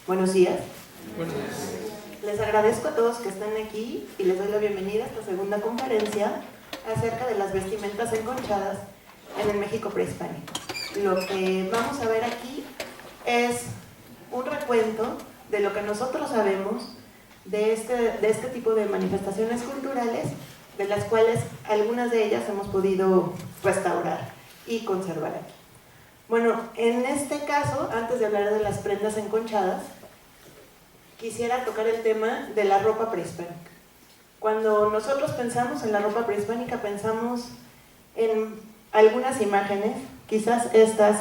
Buenos días. Buenos días. Les agradezco a todos que están aquí y les doy la bienvenida a esta segunda conferencia acerca de las vestimentas enconchadas en el México prehispánico. Lo que vamos a ver aquí es un recuento de lo que nosotros sabemos de este tipo de manifestaciones culturales, de las cuales algunas de ellas hemos podido restaurar y conservar aquí. Bueno, en este caso, antes de hablar de las prendas enconchadas, quisiera tocar el tema de la ropa prehispánica. Cuando nosotros pensamos en la ropa prehispánica, pensamos en algunas imágenes, quizás estas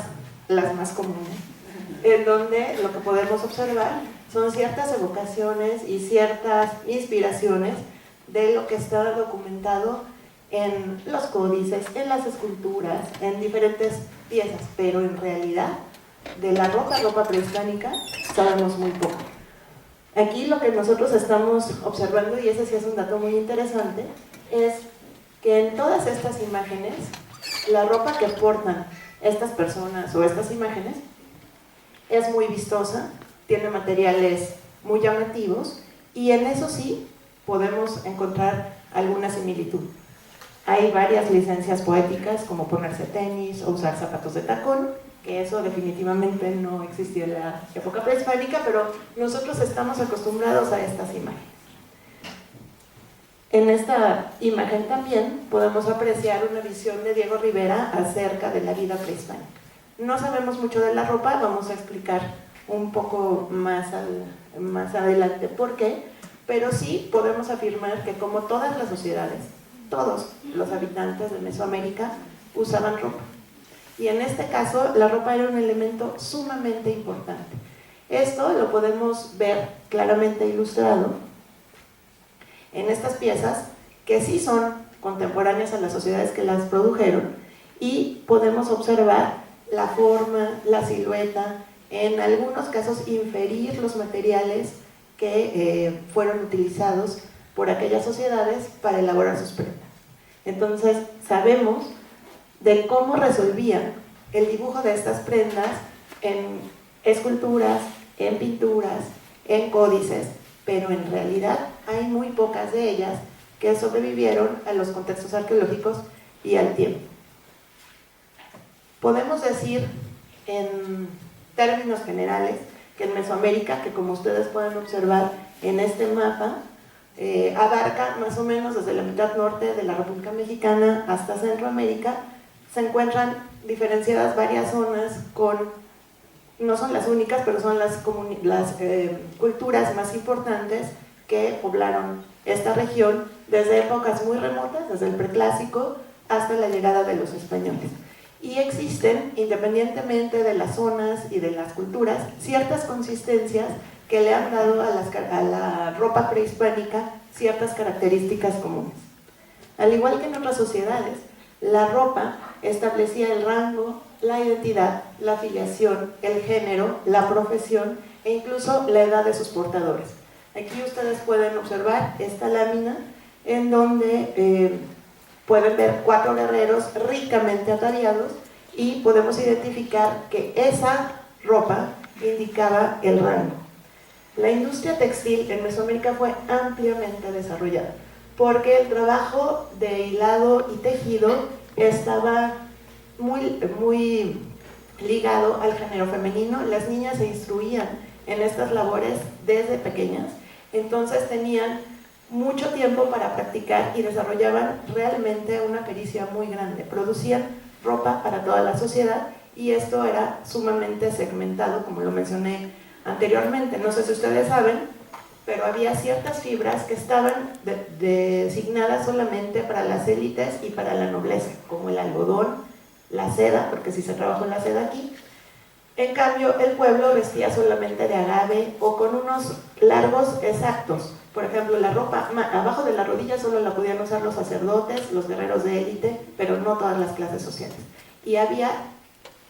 las más comunes, en donde lo que podemos observar son ciertas evocaciones y ciertas inspiraciones de lo que está documentado en los códices, en las esculturas, en diferentes piezas, pero en realidad de la ropa prehispánica sabemos muy poco. Aquí lo que nosotros estamos observando, y ese sí es un dato muy interesante, es que en todas estas imágenes, la ropa que portan estas personas o estas imágenes es muy vistosa, tiene materiales muy llamativos y en eso sí podemos encontrar alguna similitud. Hay varias licencias poéticas como ponerse tenis o usar zapatos de tacón, que eso definitivamente no existía en la época prehispánica, pero nosotros estamos acostumbrados a estas imágenes. En esta imagen también podemos apreciar una visión de Diego Rivera acerca de la vida prehispánica. No sabemos mucho de la ropa, vamos a explicar un poco más adelante por qué, pero sí podemos afirmar que como todas las sociedades, todos los habitantes de Mesoamérica usaban ropa. Y en este caso, la ropa era un elemento sumamente importante. Esto lo podemos ver claramente ilustrado en estas piezas, que sí son contemporáneas a las sociedades que las produjeron, y podemos observar la forma, la silueta, en algunos casos inferir los materiales que fueron utilizados por aquellas sociedades para elaborar sus prendas. Entonces, sabemos de cómo resolvían el dibujo de estas prendas en esculturas, en pinturas, en códices, pero en realidad hay muy pocas de ellas que sobrevivieron a los contextos arqueológicos y al tiempo. Podemos decir en términos generales que en Mesoamérica, que como ustedes pueden observar en este mapa, abarca más o menos desde la mitad norte de la República Mexicana hasta Centroamérica, se encuentran diferenciadas varias zonas no son las únicas, pero son las culturas más importantes que poblaron esta región desde épocas muy remotas, desde el preclásico hasta la llegada de los españoles. Y existen, independientemente de las zonas y de las culturas, ciertas consistencias que le han dado a la ropa prehispánica ciertas características comunes. Al igual que en otras sociedades, la ropa establecía el rango, la identidad, la filiación, el género, la profesión e incluso la edad de sus portadores. Aquí ustedes pueden observar esta lámina en donde pueden ver 4 guerreros ricamente ataviados y podemos identificar que esa ropa indicaba el rango. La industria textil en Mesoamérica fue ampliamente desarrollada porque el trabajo de hilado y tejido estaba muy ligado al género femenino. Las niñas se instruían en estas labores desde pequeñas, entonces tenían mucho tiempo para practicar y desarrollaban realmente una pericia muy grande. Producían ropa para toda la sociedad y esto era sumamente segmentado, como lo mencioné anteriormente. No sé si ustedes saben, pero había ciertas fibras que estaban designadas solamente para las élites y para la nobleza, como el algodón, la seda, porque sí se trabajó en la seda aquí. En cambio, el pueblo vestía solamente de agave o con unos largos exactos. Por ejemplo, la ropa abajo de la rodilla solo la podían usar los sacerdotes, los guerreros de élite, pero no todas las clases sociales. Y había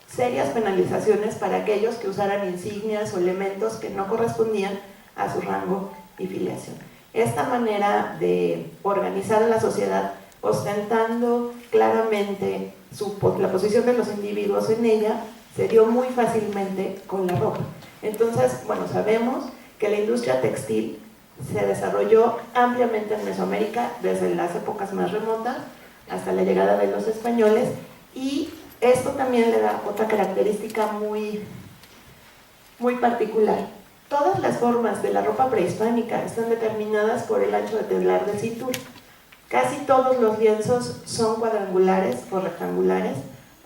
serias penalizaciones para aquellos que usaran insignias o elementos que no correspondían a su rango y filiación. Esta manera de organizar a la sociedad, ostentando claramente la posición de los individuos en ella, se dio muy fácilmente con la ropa. Entonces, bueno, sabemos que la industria textil se desarrolló ampliamente en Mesoamérica desde las épocas más remotas hasta la llegada de los españoles, y esto también le da otra característica muy particular. Todas las formas de la ropa prehispánica están determinadas por el ancho de telar del cinturón. Casi todos los lienzos son cuadrangulares o rectangulares.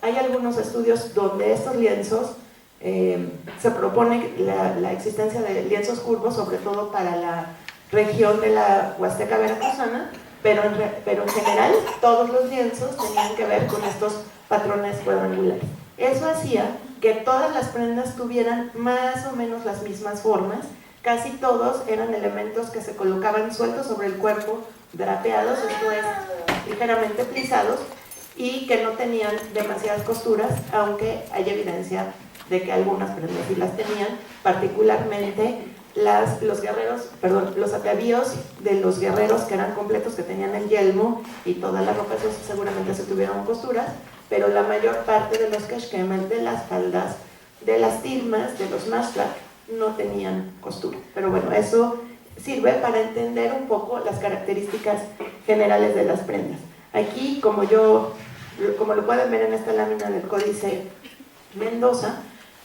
Hay algunos estudios donde estos lienzos se propone la existencia de lienzos curvos, sobre todo para la región de la Huasteca veracruzana, pero en general todos los lienzos tenían que ver con estos patrones cuadrangulares. Eso hacía que todas las prendas tuvieran más o menos las mismas formas. Casi todos eran elementos que se colocaban sueltos sobre el cuerpo, drapeados, esto es, ligeramente plisados, y que no tenían demasiadas costuras, aunque hay evidencia de que algunas prendas sí las tenían, particularmente los atavíos de los guerreros, que eran completos, que tenían el yelmo y toda la ropa, eso seguramente se tuvieron costuras, pero la mayor parte de los keshkemen, de las faldas, de las tilmas, de los mashtak, no tenían costura. Pero bueno, eso sirve para entender un poco las características generales de las prendas. Aquí, como lo pueden ver en esta lámina del Códice Mendoza,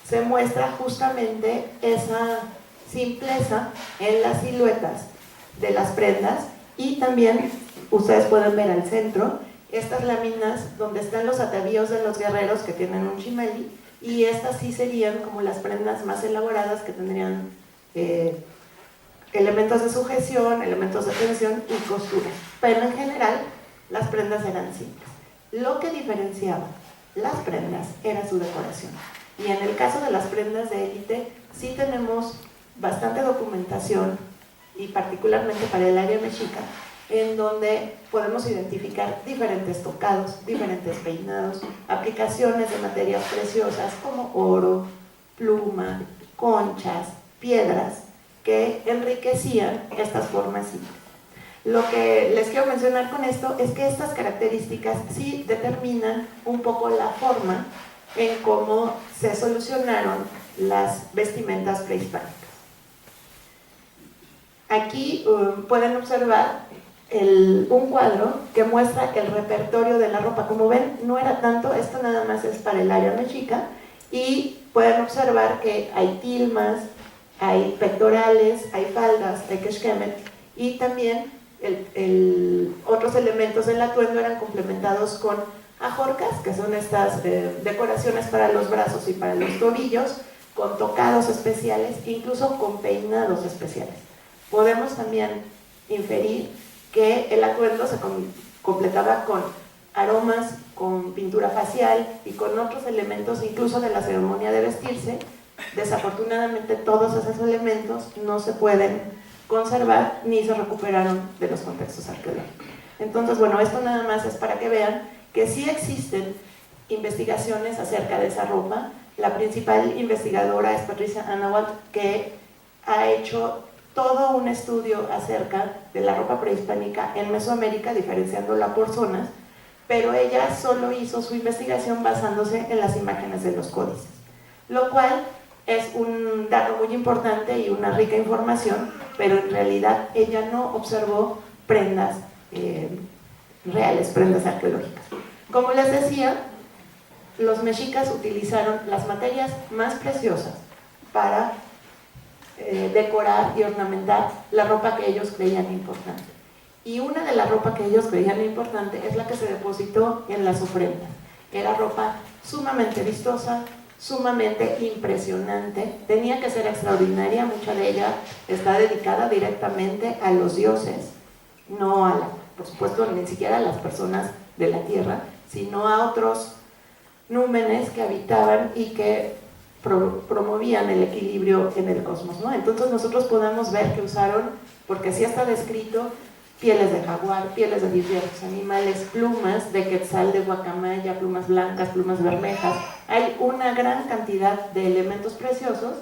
se muestra justamente esa simpleza en las siluetas de las prendas, y también ustedes pueden ver al centro estas láminas donde están los atavíos de los guerreros, que tienen un chimeli, y estas sí serían como las prendas más elaboradas, que tendrían elementos de sujeción, elementos de tensión y costuras. Pero en general las prendas eran simples. Lo que diferenciaba las prendas era su decoración. Y en el caso de las prendas de élite sí tenemos bastante documentación, y particularmente para el área mexica, en donde podemos identificar diferentes tocados, diferentes peinados, aplicaciones de materias preciosas como oro, pluma, conchas, piedras, que enriquecían estas formas simples. Lo que les quiero mencionar con esto es que estas características sí determinan un poco la forma en cómo se solucionaron las vestimentas prehispánicas. Aquí pueden observar un cuadro que muestra el repertorio de la ropa. Como ven, no era tanto, esto nada más es para el área mexica, y pueden observar que hay tilmas, hay pectorales, hay faldas, hay keshkemet, y también otros elementos del atuendo eran complementados con ajorcas, que son estas decoraciones para los brazos y para los tobillos, con tocados especiales, incluso con peinados especiales. Podemos también inferir que el atuendo se completaba con aromas, con pintura facial y con otros elementos, incluso de la ceremonia de vestirse. Desafortunadamente todos esos elementos no se pueden conservar ni se recuperaron de los contextos arqueológicos. Entonces, bueno, esto nada más es para que vean que sí existen investigaciones acerca de esa ropa. La principal investigadora es Patricia Annawalt, que ha hecho todo un estudio acerca de la ropa prehispánica en Mesoamérica, diferenciándola por zonas, pero ella solo hizo su investigación basándose en las imágenes de los códices, lo cual es un dato muy importante y una rica información, pero en realidad ella no observó prendas reales, prendas arqueológicas. Como les decía, los mexicas utilizaron las materias más preciosas para decorar y ornamentar la ropa que ellos creían importante. Y una de las ropas que ellos creían importante es la que se depositó en las ofrendas. Era ropa sumamente vistosa, sumamente impresionante, tenía que ser extraordinaria, mucha de ella está dedicada directamente a los dioses, no por supuesto, ni siquiera a las personas de la tierra, sino a otros númenes que habitaban y que promovían el equilibrio en el cosmos, ¿no? Entonces nosotros podemos ver que usaron, porque así está descrito, pieles de jaguar, pieles de diversos animales, plumas de quetzal, de guacamaya, plumas blancas, plumas bermejas. Hay una gran cantidad de elementos preciosos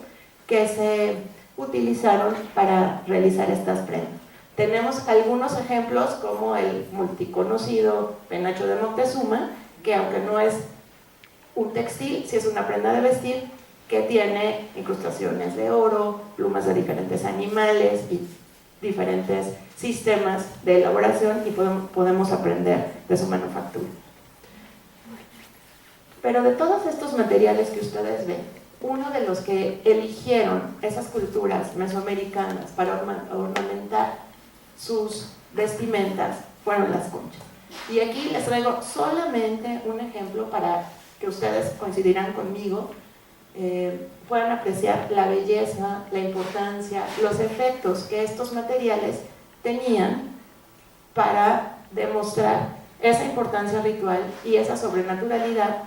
que se utilizaron para realizar estas prendas. Tenemos algunos ejemplos como el multiconocido penacho de Moctezuma, que aunque no es un textil, si es una prenda de vestir, que tiene incrustaciones de oro, plumas de diferentes animales y diferentes sistemas de elaboración, y podemos aprender de su manufactura. Pero de todos estos materiales que ustedes ven, uno de los que eligieron esas culturas mesoamericanas para ornamentar sus vestimentas fueron las conchas. Y aquí les traigo solamente un ejemplo para que ustedes coincidirán conmigo, puedan apreciar la belleza, la importancia, los efectos que estos materiales tenían para demostrar esa importancia ritual y esa sobrenaturalidad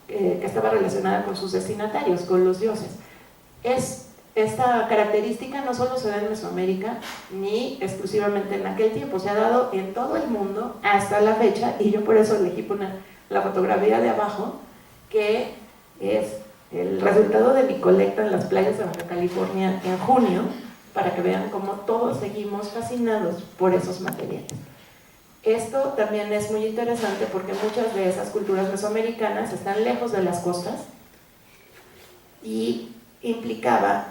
que estaba relacionada con sus destinatarios, con los dioses. Esta característica no solo se da en Mesoamérica, ni exclusivamente en aquel tiempo, se ha dado en todo el mundo hasta la fecha, y yo por eso elegí poner la fotografía de abajo, que es el resultado de mi colecta en las playas de Baja California en junio, para que vean cómo todos seguimos fascinados por esos materiales. Esto también es muy interesante porque muchas de esas culturas mesoamericanas están lejos de las costas y implicaba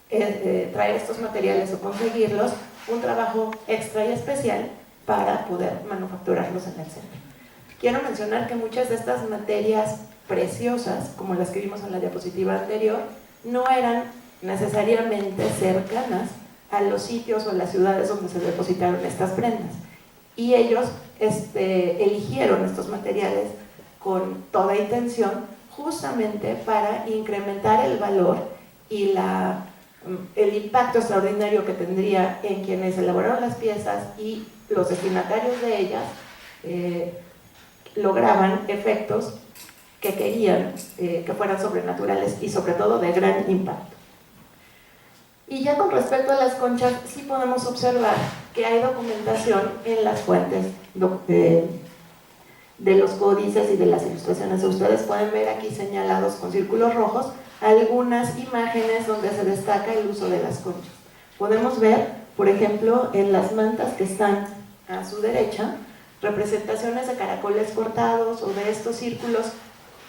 traer estos materiales o conseguirlos, un trabajo extra y especial para poder manufacturarlos en el centro. Quiero mencionar que muchas de estas materias preciosas, como las que vimos en la diapositiva anterior, no eran necesariamente cercanas a los sitios o las ciudades donde se depositaron estas prendas, y ellos eligieron estos materiales con toda intención, justamente para incrementar el valor y el impacto extraordinario que tendría en quienes elaboraron las piezas y los destinatarios de ellas. Lograban efectos que querían que fueran sobrenaturales y sobre todo de gran impacto. Y ya con respecto a las conchas, sí podemos observar que hay documentación en las fuentes de los códices y de las ilustraciones. Ustedes pueden ver aquí señalados con círculos rojos algunas imágenes donde se destaca el uso de las conchas. Podemos ver, por ejemplo, en las mantas que están a su derecha, representaciones de caracoles cortados o de estos círculos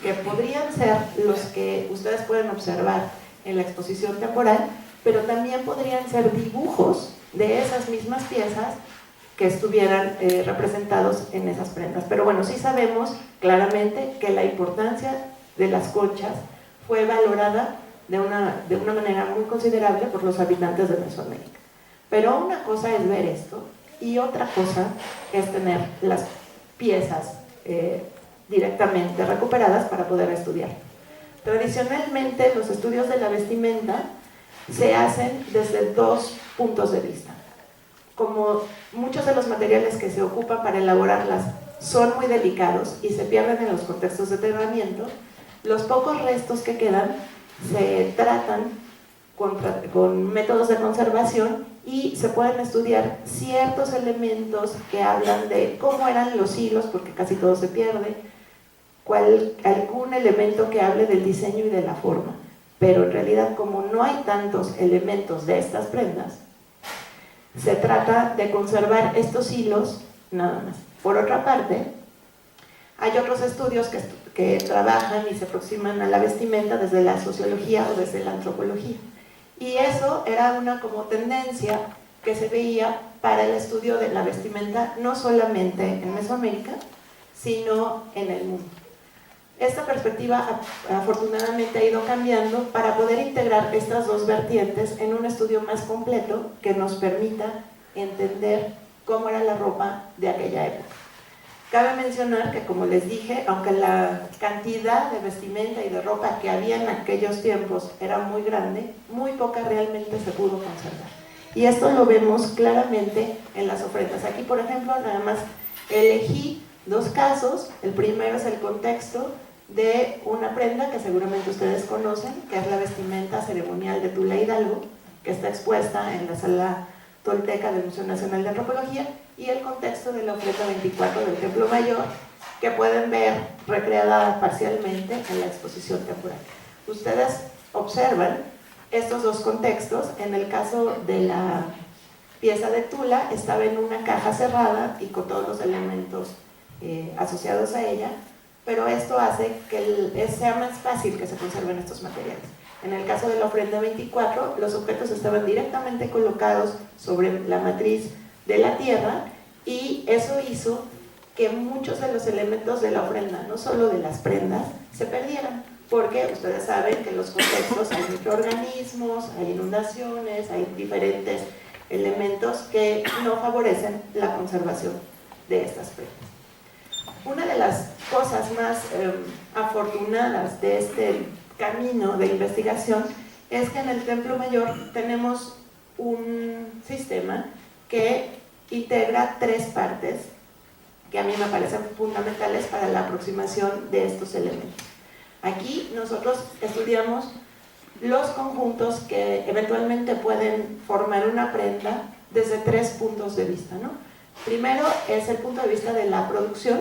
que podrían ser los que ustedes pueden observar en la exposición temporal, pero también podrían ser dibujos de esas mismas piezas que estuvieran representados en esas prendas. Pero bueno, sí sabemos claramente que la importancia de las conchas fue valorada de una manera muy considerable por los habitantes de Mesoamérica. Pero una cosa es ver esto y otra cosa es tener las piezas directamente recuperadas para poder estudiar. Tradicionalmente los estudios de la vestimenta se hacen desde dos puntos de vista. Como muchos de los materiales que se ocupan para elaborarlas son muy delicados y se pierden en los contextos de enterramiento, los pocos restos que quedan se tratan con métodos de conservación y se pueden estudiar ciertos elementos que hablan de cómo eran los hilos, porque casi todo se pierde, algún elemento que hable del diseño y de la forma. Pero en realidad, como no hay tantos elementos de estas prendas, se trata de conservar estos hilos nada más. Por otra parte, hay otros estudios que trabajan y se aproximan a la vestimenta desde la sociología o desde la antropología. Y eso era una como tendencia que se veía para el estudio de la vestimenta, no solamente en Mesoamérica, sino en el mundo. Esta perspectiva afortunadamente ha ido cambiando para poder integrar estas dos vertientes en un estudio más completo que nos permita entender cómo era la ropa de aquella época. Cabe mencionar que, como les dije, aunque la cantidad de vestimenta y de ropa que había en aquellos tiempos era muy grande, muy poca realmente se pudo conservar. Y esto lo vemos claramente en las ofrendas. Aquí, por ejemplo, nada más elegí dos casos. El primero es el contexto de una prenda que seguramente ustedes conocen, que es la vestimenta ceremonial de Tula Hidalgo, que está expuesta en la sala tolteca del Museo Nacional de Antropología, y el contexto de la ofrenda 24 del Templo Mayor, que pueden ver recreada parcialmente en la exposición temporal. Ustedes observan estos dos contextos. En el caso de la pieza de Tula, estaba en una caja cerrada y con todos los elementos asociados a ella. pero esto hace que sea más fácil que se conserven estos materiales. En el caso de la ofrenda 24, los objetos estaban directamente colocados sobre la matriz de la tierra y eso hizo que muchos de los elementos de la ofrenda, no solo de las prendas, se perdieran, porque ustedes saben que en los contextos hay microorganismos, hay inundaciones, hay diferentes elementos que no favorecen la conservación de estas prendas. Una de las cosas más afortunadas de este camino de investigación es que en el Templo Mayor tenemos un sistema que integra tres partes que a mí me parecen fundamentales para la aproximación de estos elementos. Aquí nosotros estudiamos los conjuntos que eventualmente pueden formar una prenda desde tres puntos de vista, ¿no? Primero es el punto de vista de la producción,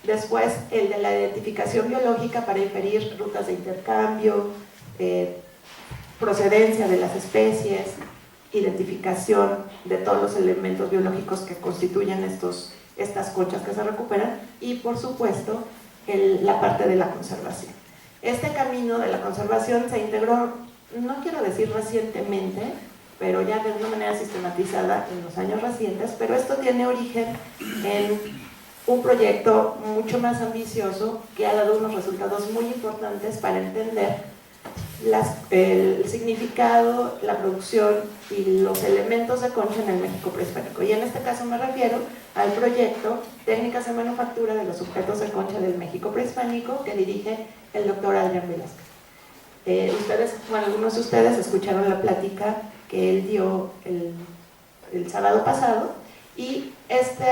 después el de la identificación biológica para inferir rutas de intercambio, procedencia de las especies, identificación de todos los elementos biológicos que constituyen estas conchas que se recuperan y por supuesto la parte de la conservación. Este camino de la conservación se integró, no quiero decir recientemente, pero ya de una manera sistematizada en los años recientes, pero esto tiene origen en un proyecto mucho más ambicioso que ha dado unos resultados muy importantes para entender el significado, la producción y los elementos de concha en el México prehispánico. Y en este caso me refiero al proyecto Técnicas de Manufactura de los Objetos de Concha del México Prehispánico que dirige el doctor Adrián Velázquez. Algunos de ustedes escucharon la plática que él dio el sábado pasado y este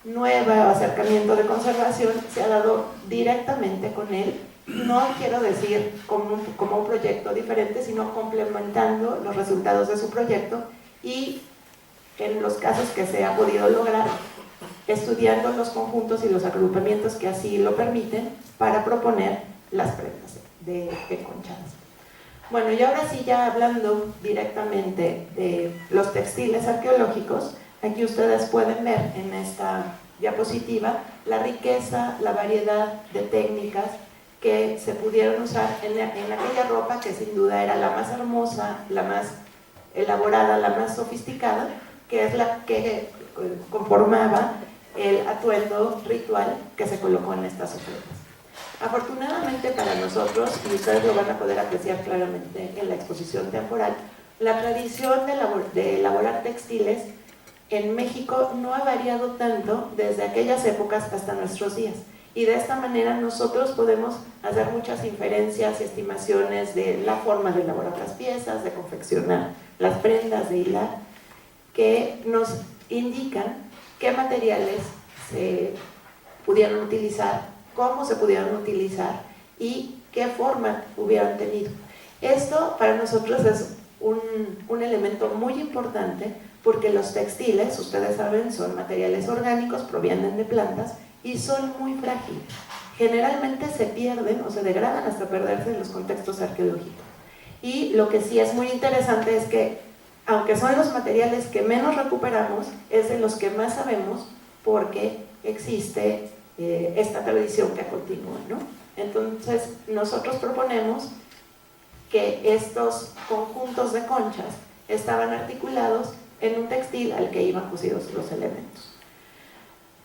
nuevo acercamiento de conservación se ha dado directamente con él. No quiero decir como un proyecto diferente, sino complementando los resultados de su proyecto y en los casos que se ha podido lograr, estudiando los conjuntos y los agrupamientos que así lo permiten para proponer las prendas de conchadas. Bueno, y ahora sí, ya hablando directamente de los textiles arqueológicos, aquí ustedes pueden ver en esta diapositiva la riqueza, la variedad de técnicas que se pudieron usar en aquella ropa que sin duda era la más hermosa, la más elaborada, la más sofisticada, que es la que conformaba el atuendo ritual que se colocó en estas ofrendas. Afortunadamente para nosotros, y ustedes lo van a poder apreciar claramente en la exposición temporal, la tradición de elaborar textiles en México no ha variado tanto desde aquellas épocas hasta nuestros días. Y de esta manera nosotros podemos hacer muchas inferencias y estimaciones de la forma de elaborar las piezas, de confeccionar las prendas, de hilar, que nos indican qué materiales se pudieron utilizar, cómo se pudieron utilizar y qué forma hubieran tenido. Esto para nosotros es un elemento muy importante porque los textiles, ustedes saben, son materiales orgánicos, provienen de plantas y son muy frágiles. Generalmente se pierden o se degradan hasta perderse en los contextos arqueológicos. Y lo que sí es muy interesante es que, aunque son los materiales que menos recuperamos, es de los que más sabemos porque existe esta tradición que continúa, ¿no? Entonces, nosotros proponemos que estos conjuntos de conchas estaban articulados en un textil al que iban cosidos los elementos.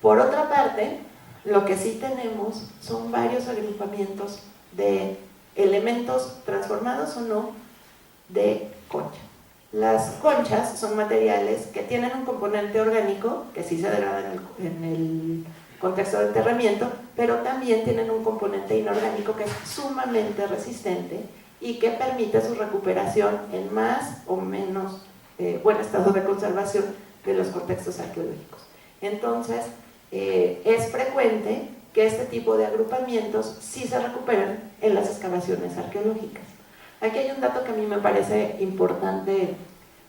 Por otra parte, lo que sí tenemos son varios agrupamientos de elementos transformados o no de concha. Las conchas son materiales que tienen un componente orgánico, que sí se degrada en el contexto de enterramiento, pero también tienen un componente inorgánico que es sumamente resistente y que permite su recuperación en más o menos buen estado de conservación de los contextos arqueológicos. Entonces, es frecuente que este tipo de agrupamientos sí se recuperan en las excavaciones arqueológicas. Aquí hay un dato que a mí me parece importante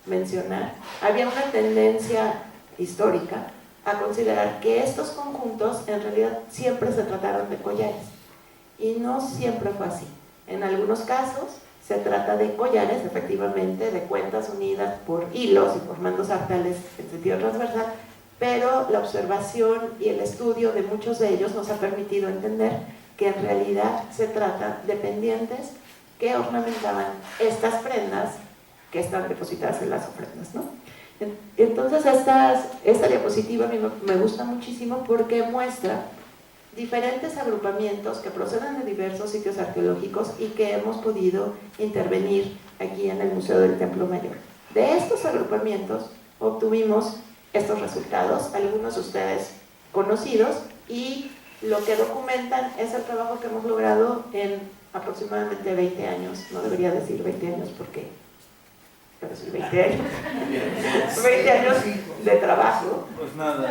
mencionar. Había una tendencia histórica a considerar que estos conjuntos en realidad siempre se trataron de collares y no siempre fue así. En algunos casos se trata de collares, efectivamente, de cuentas unidas por hilos y formando sartales en sentido transversal, pero la observación y el estudio de muchos de ellos nos ha permitido entender que en realidad se trata de pendientes que ornamentaban estas prendas que están depositadas en las ofrendas, ¿no? Entonces esta diapositiva a mí me gusta muchísimo porque muestra diferentes agrupamientos que proceden de diversos sitios arqueológicos y que hemos podido intervenir aquí en el Museo del Templo Mayor. De estos agrupamientos obtuvimos estos resultados, algunos de ustedes conocidos, y lo que documentan es el trabajo que hemos logrado en aproximadamente 20 años, no debería decir 20 años porque pero sí 20 años, 20 años de trabajo,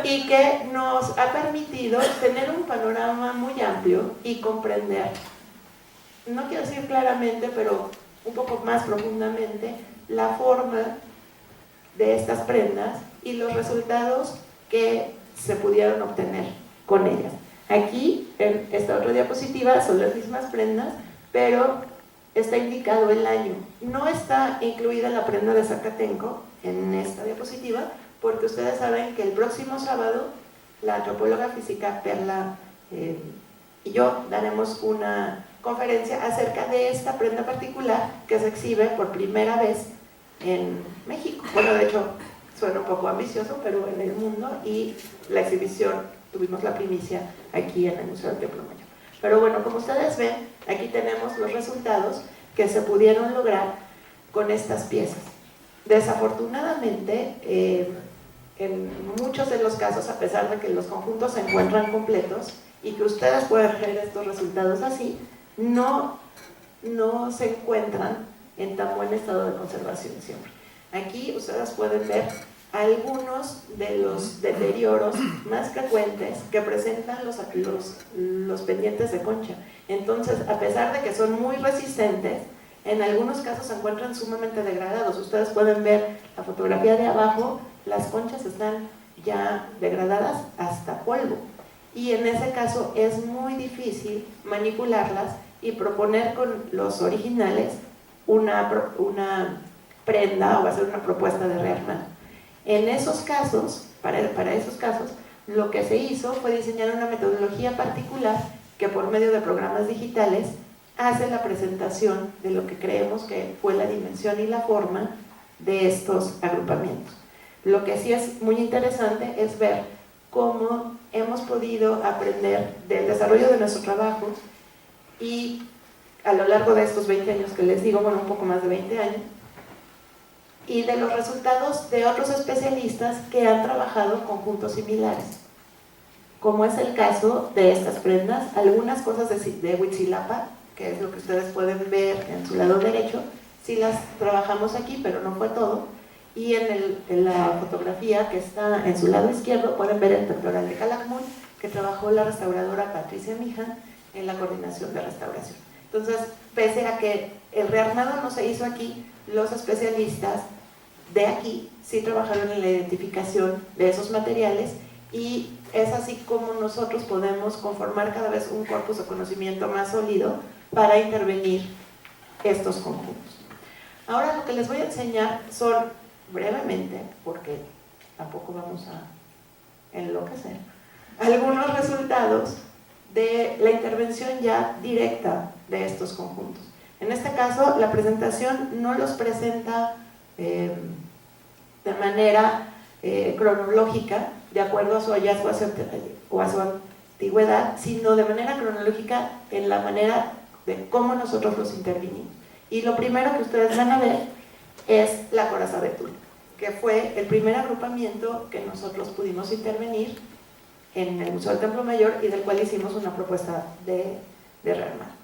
y que nos ha permitido tener un panorama muy amplio y comprender, no quiero decir claramente, pero un poco más profundamente, la forma de estas prendas y los resultados que se pudieron obtener con ellas. Aquí, en esta otra diapositiva, son las mismas prendas, pero está indicado el año. No está incluida la prenda de Zacatenco en esta diapositiva, porque ustedes saben que el próximo sábado la antropóloga física Perla y yo daremos una conferencia acerca de esta prenda particular que se exhibe por primera vez en México. Bueno, de hecho, suena un poco ambicioso, pero en el mundo, y la exhibición, tuvimos la primicia aquí en el Museo del Templo Mayor. Pero bueno, como ustedes ven, aquí tenemos los resultados que se pudieron lograr con estas piezas. Desafortunadamente, en muchos de los casos, a pesar de que los conjuntos se encuentran completos y que ustedes pueden ver estos resultados así, no se encuentran en tan buen estado de conservación siempre. Aquí ustedes pueden ver algunos de los deterioros más frecuentes que presentan los pendientes de concha. Entonces, a pesar de que son muy resistentes, en algunos casos se encuentran sumamente degradados. Ustedes pueden ver la fotografía de abajo, las conchas están ya degradadas hasta polvo. Y en ese caso es muy difícil manipularlas y proponer con los originales una prenda o hacer una propuesta de rearmado. En esos casos, para esos casos, lo que se hizo fue diseñar una metodología particular que por medio de programas digitales hace la presentación de lo que creemos que fue la dimensión y la forma de estos agrupamientos. Lo que sí es muy interesante es ver cómo hemos podido aprender del desarrollo de nuestro trabajo y a lo largo de estos 20 años que les digo, bueno, un poco más de 20 años, y de los resultados de otros especialistas que han trabajado conjuntos similares, como es el caso de estas prendas, algunas cosas de Huitzilapa, que es lo que ustedes pueden ver en su lado derecho, sí las trabajamos aquí, pero no fue todo, y en la fotografía que está en su lado izquierdo pueden ver el pectoral de Calakmul, que trabajó la restauradora Patricia Mijan en la coordinación de restauración. Entonces, pese a que el rearmado no se hizo aquí, los especialistas de aquí sí trabajaron en la identificación de esos materiales, y es así como nosotros podemos conformar cada vez un corpus de conocimiento más sólido para intervenir estos conjuntos. Ahora lo que les voy a enseñar son, brevemente, porque tampoco vamos a enloquecer, algunos resultados de la intervención ya directa de estos conjuntos. En este caso, la presentación no los presenta de manera cronológica, de acuerdo a su hallazgo o a su antigüedad, sino de manera cronológica en la manera de cómo nosotros los intervinimos. Y lo primero que ustedes van a ver es la coraza de tul, que fue el primer agrupamiento que nosotros pudimos intervenir en el Museo del Templo Mayor y del cual hicimos una propuesta de rearmado.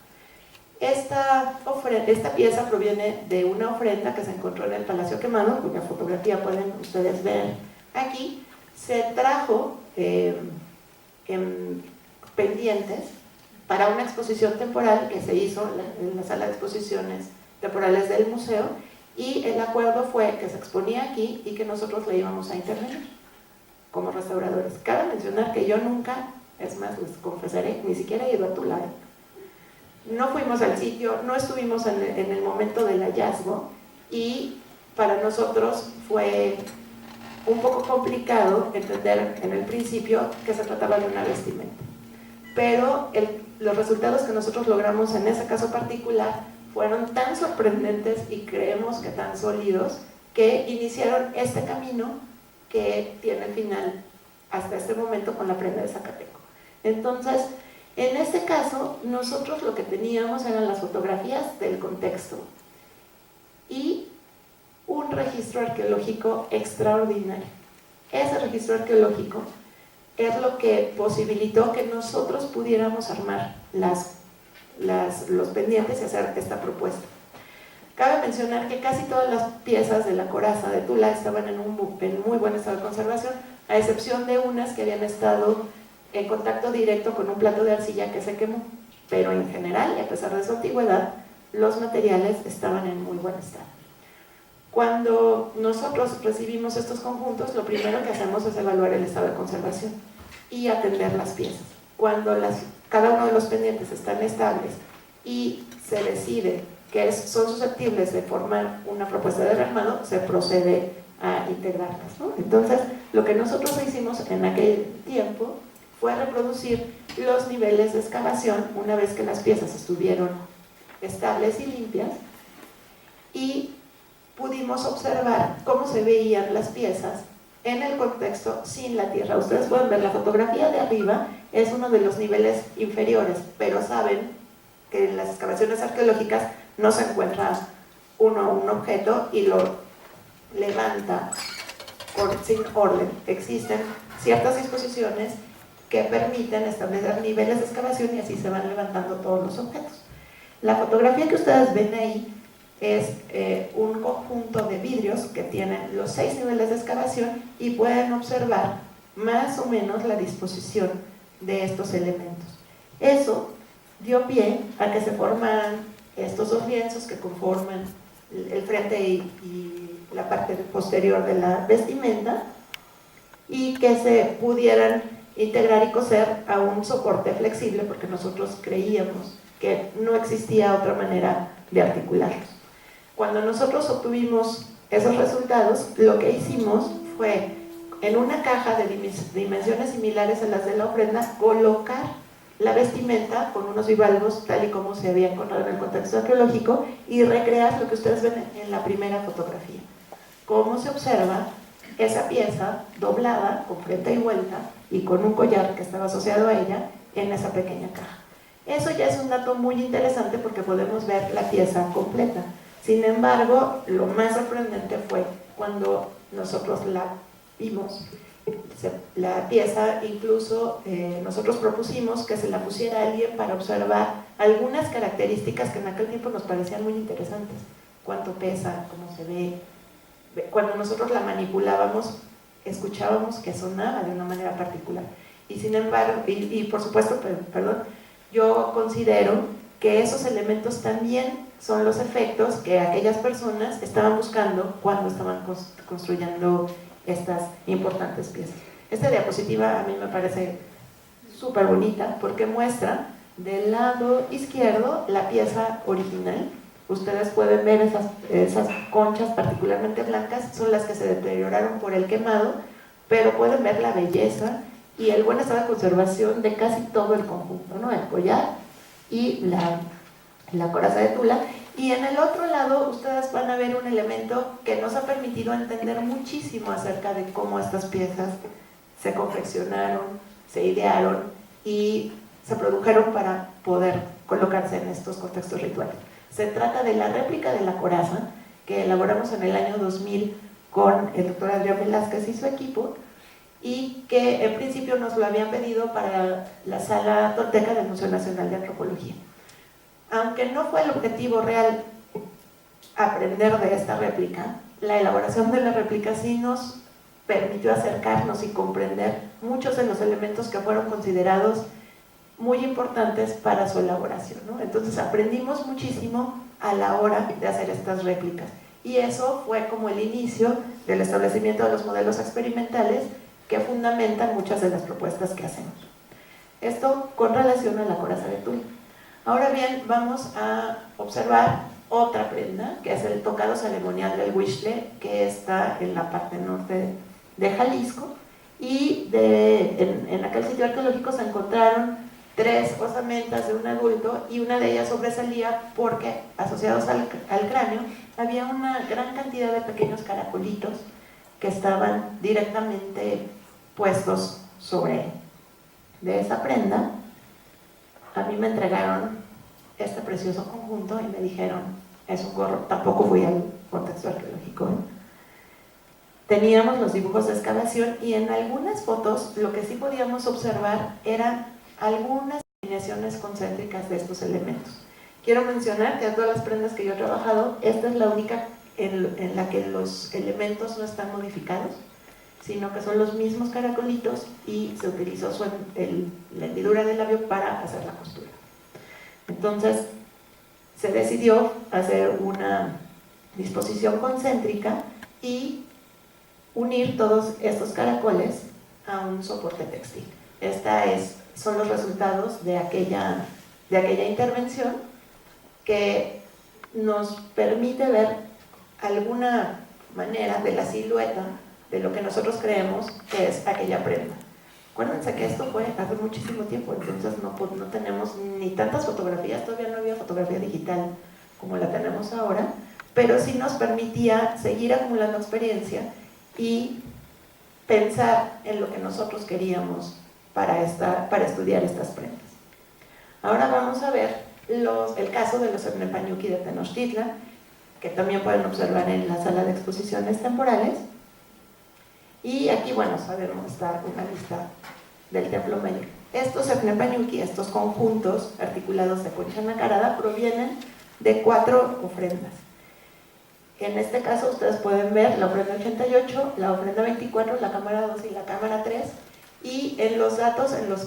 Esta pieza proviene de una ofrenda que se encontró en el Palacio Quemado, cuya fotografía pueden ustedes ver aquí. Se trajo en pendientes para una exposición temporal que se hizo en la sala de exposiciones temporales del museo, y el acuerdo fue que se exponía aquí y que nosotros le íbamos a intervenir como restauradores. Cabe mencionar que yo nunca, es más, les confesaré, ni siquiera he ido a Tulare. No fuimos al sitio, no estuvimos en el momento del hallazgo, y para nosotros fue un poco complicado entender en el principio que se trataba de una vestimenta. Pero los resultados que nosotros logramos en ese caso particular fueron tan sorprendentes y creemos que tan sólidos que iniciaron este camino que tiene final hasta este momento con la prenda de Zacateco. Entonces, en este caso, nosotros lo que teníamos eran las fotografías del contexto y un registro arqueológico extraordinario. Ese registro arqueológico es lo que posibilitó que nosotros pudiéramos armar los pendientes y hacer esta propuesta. Cabe mencionar que casi todas las piezas de la coraza de Tula estaban en muy buen estado de conservación, a excepción de unas que habían estado en contacto directo con un plato de arcilla que se quemó, pero en general, y a pesar de su antigüedad, los materiales estaban en muy buen estado. Cuando nosotros recibimos estos conjuntos, lo primero que hacemos es evaluar el estado de conservación y atender las piezas. Cuando cada uno de los pendientes están estables y se decide que son susceptibles de formar una propuesta de rearmado, se procede a integrarlas, ¿no? Entonces, lo que nosotros hicimos en aquel tiempo fue reproducir los niveles de excavación una vez que las piezas estuvieron estables y limpias, y pudimos observar cómo se veían las piezas en el contexto sin la tierra. Ustedes pueden ver la fotografía de arriba, es uno de los niveles inferiores, pero saben que en las excavaciones arqueológicas no se encuentra un objeto y lo levanta sin orden. Existen ciertas disposiciones que permiten establecer niveles de excavación y así se van levantando todos los objetos. La fotografía que ustedes ven ahí es un conjunto de vidrios que tienen los 6 niveles de excavación y pueden observar más o menos la disposición de estos elementos. Eso dio pie a que se formaran estos dos lienzos que conforman el frente y la parte posterior de la vestimenta, y que se pudieran integrar y coser a un soporte flexible, porque nosotros creíamos que no existía otra manera de articularlos. Cuando nosotros obtuvimos esos resultados, lo que hicimos fue, en una caja de dimensiones similares a las de la ofrenda, colocar la vestimenta con unos bivalvos tal y como se había encontrado en el contexto arqueológico y recrear lo que ustedes ven en la primera fotografía. Cómo se observa esa pieza doblada con frente y vuelta y con un collar que estaba asociado a ella en esa pequeña caja. Eso ya es un dato muy interesante porque podemos ver la pieza completa. Sin embargo, lo más sorprendente fue cuando nosotros la vimos. La pieza, incluso nosotros propusimos que se la pusiera a alguien para observar algunas características que en aquel tiempo nos parecían muy interesantes. Cuánto pesa, cómo se ve. Cuando nosotros la manipulábamos, escuchábamos que sonaba de una manera particular. Y sin embargo, y por supuesto, perdón, yo considero que esos elementos también son los efectos que aquellas personas estaban buscando cuando estaban construyendo estas importantes piezas. Esta diapositiva a mí me parece súper bonita porque muestra del lado izquierdo la pieza original. Ustedes pueden ver esas conchas particularmente blancas, son las que se deterioraron por el quemado, pero pueden ver la belleza y el buen estado de conservación de casi todo el conjunto, ¿no? El collar y la coraza de Tula. Y en el otro lado ustedes van a ver un elemento que nos ha permitido entender muchísimo acerca de cómo estas piezas se confeccionaron, se idearon y se produjeron para poder colocarse en estos contextos rituales. Se trata de la réplica de la coraza que elaboramos en el año 2000 con el doctor Adrián Velázquez y su equipo, y que en principio nos lo habían pedido para la sala tolteca del Museo Nacional de Antropología. Aunque no fue el objetivo real aprender de esta réplica, la elaboración de la réplica sí nos permitió acercarnos y comprender muchos de los elementos que fueron considerados muy importantes para su elaboración, ¿no? Entonces aprendimos muchísimo a la hora de hacer estas réplicas, y eso fue como el inicio del establecimiento de los modelos experimentales que fundamentan muchas de las propuestas que hacemos. Esto con relación a la coraza de Tula. Ahora bien, vamos a observar otra prenda, que es el tocado ceremonial del Huixle, que está en la parte norte de Jalisco, y en aquel sitio arqueológico se encontraron 3 osamentas de un adulto, y una de ellas sobresalía porque, asociados al cráneo, había una gran cantidad de pequeños caracolitos que estaban directamente puestos sobre de esa prenda. A mí me entregaron este precioso conjunto y me dijeron, es un gorro. Tampoco fui al contexto arqueológico, ¿eh? Teníamos los dibujos de excavación, y en algunas fotos lo que sí podíamos observar eran algunas alineaciones concéntricas de estos elementos. Quiero mencionar que a todas las prendas que yo he trabajado, esta es la única en la que los elementos no están modificados, sino que son los mismos caracolitos, y se utilizó la hendidura del labio para hacer la costura. Entonces se decidió hacer una disposición concéntrica y unir todos estos caracoles a un soporte textil. Son los resultados de aquella intervención, que nos permite ver alguna manera de la silueta de lo que nosotros creemos que es aquella prenda. Acuérdense que esto fue hace muchísimo tiempo, entonces no tenemos ni tantas fotografías, todavía no había fotografía digital como la tenemos ahora, pero sí nos permitía seguir acumulando experiencia y pensar en lo que nosotros queríamos para estudiar estas prendas. Ahora vamos a ver el caso de los Etnepañuki de Tenochtitlan, que también pueden observar en la sala de exposiciones temporales. Y aquí, bueno, sabemos, está una lista del Templo Mayor. Estos Etnepañuki, estos conjuntos articulados de concha nacarada, provienen de 4 ofrendas. En este caso ustedes pueden ver la ofrenda 88, la ofrenda 24, la cámara 2 y la cámara 3, y en los casos en los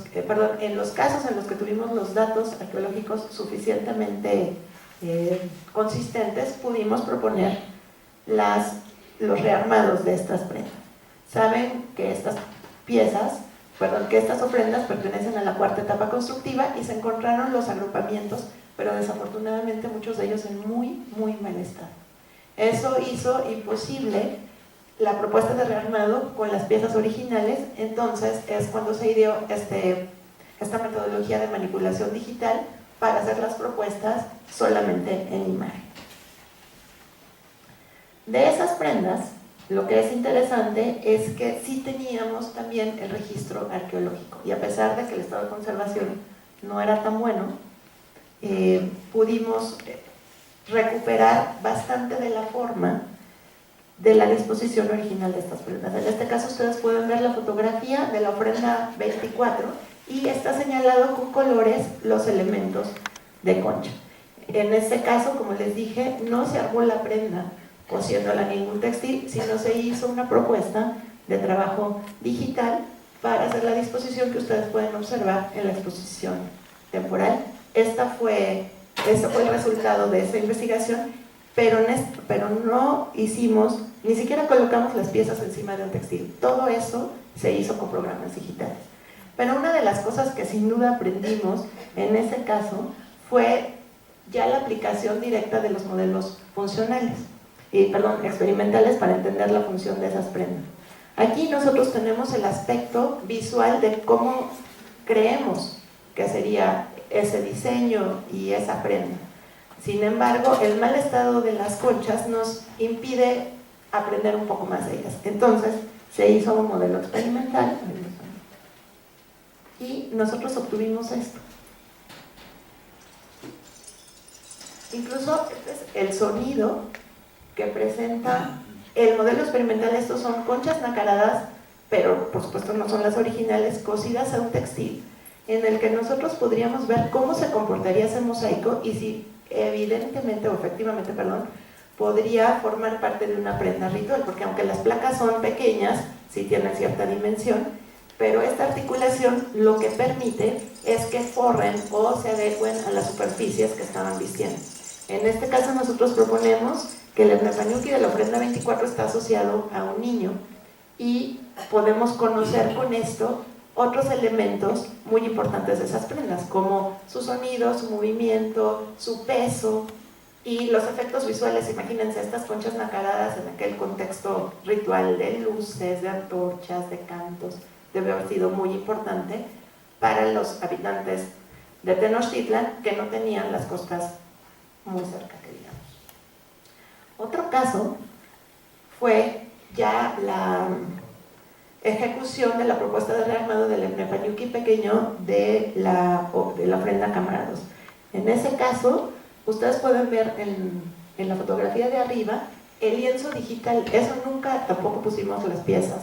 que tuvimos los datos arqueológicos suficientemente consistentes, pudimos proponer los rearmados de estas prendas. Saben que estas ofrendas pertenecen a la 4ª etapa constructiva, y se encontraron los agrupamientos, pero desafortunadamente muchos de ellos en muy, muy mal estado. Eso hizo imposible la propuesta de rearmado con las piezas originales. Entonces es cuando se ideó esta metodología de manipulación digital para hacer las propuestas solamente en imagen. De esas prendas, lo que es interesante es que sí teníamos también el registro arqueológico, y a pesar de que el estado de conservación no era tan bueno, pudimos recuperar bastante de la forma de la disposición original de estas prendas. En este caso ustedes pueden ver la fotografía de la ofrenda 24, y está señalado con colores los elementos de concha. En este caso, como les dije, no se armó la prenda cosiéndola en ningún textil, sino se hizo una propuesta de trabajo digital para hacer la disposición que ustedes pueden observar en la exposición temporal. Este fue el resultado de esa investigación, pero no hicimos, ni siquiera colocamos las piezas encima de un textil. Todo eso se hizo con programas digitales. Pero una de las cosas que sin duda aprendimos en ese caso fue ya la aplicación directa de los modelos experimentales, para entender la función de esas prendas. Aquí nosotros tenemos el aspecto visual de cómo creemos que sería ese diseño y esa prenda. Sin embargo, el mal estado de las conchas nos impide aprender un poco más de ellas. Entonces se hizo un modelo experimental y nosotros obtuvimos esto. Incluso este es el sonido que presenta el modelo experimental. Estos son conchas nacaradas, pero por supuesto no son las originales, cosidas a un textil, en el que nosotros podríamos ver cómo se comportaría ese mosaico y si evidentemente o efectivamente, podría formar parte de una prenda ritual, porque aunque las placas son pequeñas, sí tienen cierta dimensión, pero esta articulación lo que permite es que forren o se adecuen a las superficies que estaban vistiendo. En este caso nosotros proponemos que el Etnepañuki de la ofrenda 24 está asociado a un niño, y podemos conocer con esto otros elementos muy importantes de esas prendas, como su sonido, su movimiento, su peso, Y los efectos visuales, imagínense estas conchas nacaradas en aquel contexto ritual de luces, de antorchas, de cantos, debe haber sido muy importante para los habitantes de Tenochtitlan, que no tenían las costas muy cerca, que digamos. Otro caso fue ya la ejecución de la propuesta de rearmado del Nepanyuki pequeño de la ofrenda Camarados. En ese caso, ustedes pueden ver en la fotografía de arriba el lienzo digital. Eso nunca, tampoco pusimos las piezas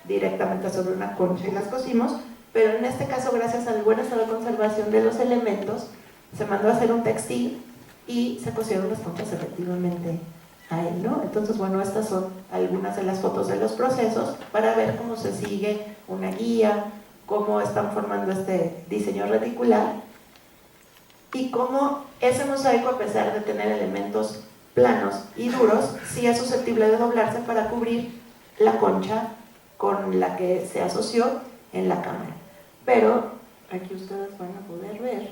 directamente sobre una concha y las cosimos, pero en este caso, gracias al buen estado de conservación de los elementos, se mandó a hacer un textil y se cosieron las conchas efectivamente a él, ¿no? Entonces, bueno, estas son algunas de las fotos de los procesos para ver cómo se sigue una guía, cómo están formando este diseño reticular y cómo ese mosaico, a pesar de tener elementos planos y duros, sí es susceptible de doblarse para cubrir la concha con la que se asoció en la cámara. Pero aquí ustedes van a poder ver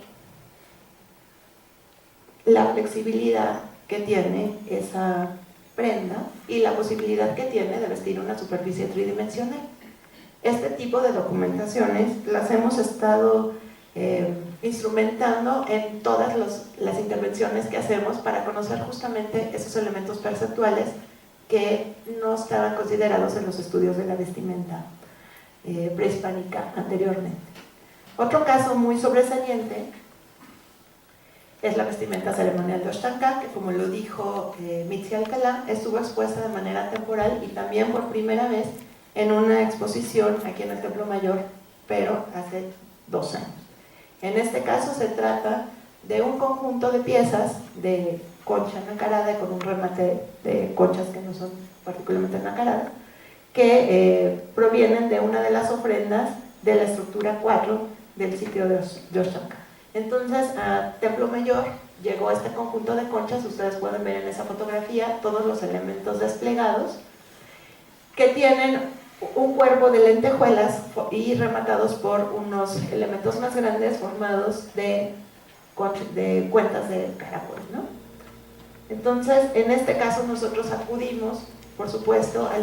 la flexibilidad que tiene esa prenda y la posibilidad que tiene de vestir una superficie tridimensional. Este tipo de documentaciones las hemos estado instrumentando en todas las intervenciones que hacemos para conocer justamente esos elementos perceptuales que no estaban considerados en los estudios de la vestimenta prehispánica anteriormente. Otro caso muy sobresaliente es la vestimenta ceremonial de Oaxaca, que, como lo dijo Mitzi Alcalá, estuvo expuesta de manera temporal y también por primera vez en una exposición aquí en el Templo Mayor, pero hace 2 años. En este caso se trata de un conjunto de piezas de concha nacarada con un remate de conchas que no son particularmente nacaradas, que provienen de una de las ofrendas de la estructura 4 del sitio de Oaxaca. Entonces, a Templo Mayor llegó este conjunto de conchas. Ustedes pueden ver en esa fotografía todos los elementos desplegados que tienen un cuerpo de lentejuelas y rematados por unos elementos más grandes formados de cuentas de caracol, ¿no? Entonces, en este caso nosotros acudimos, por supuesto, a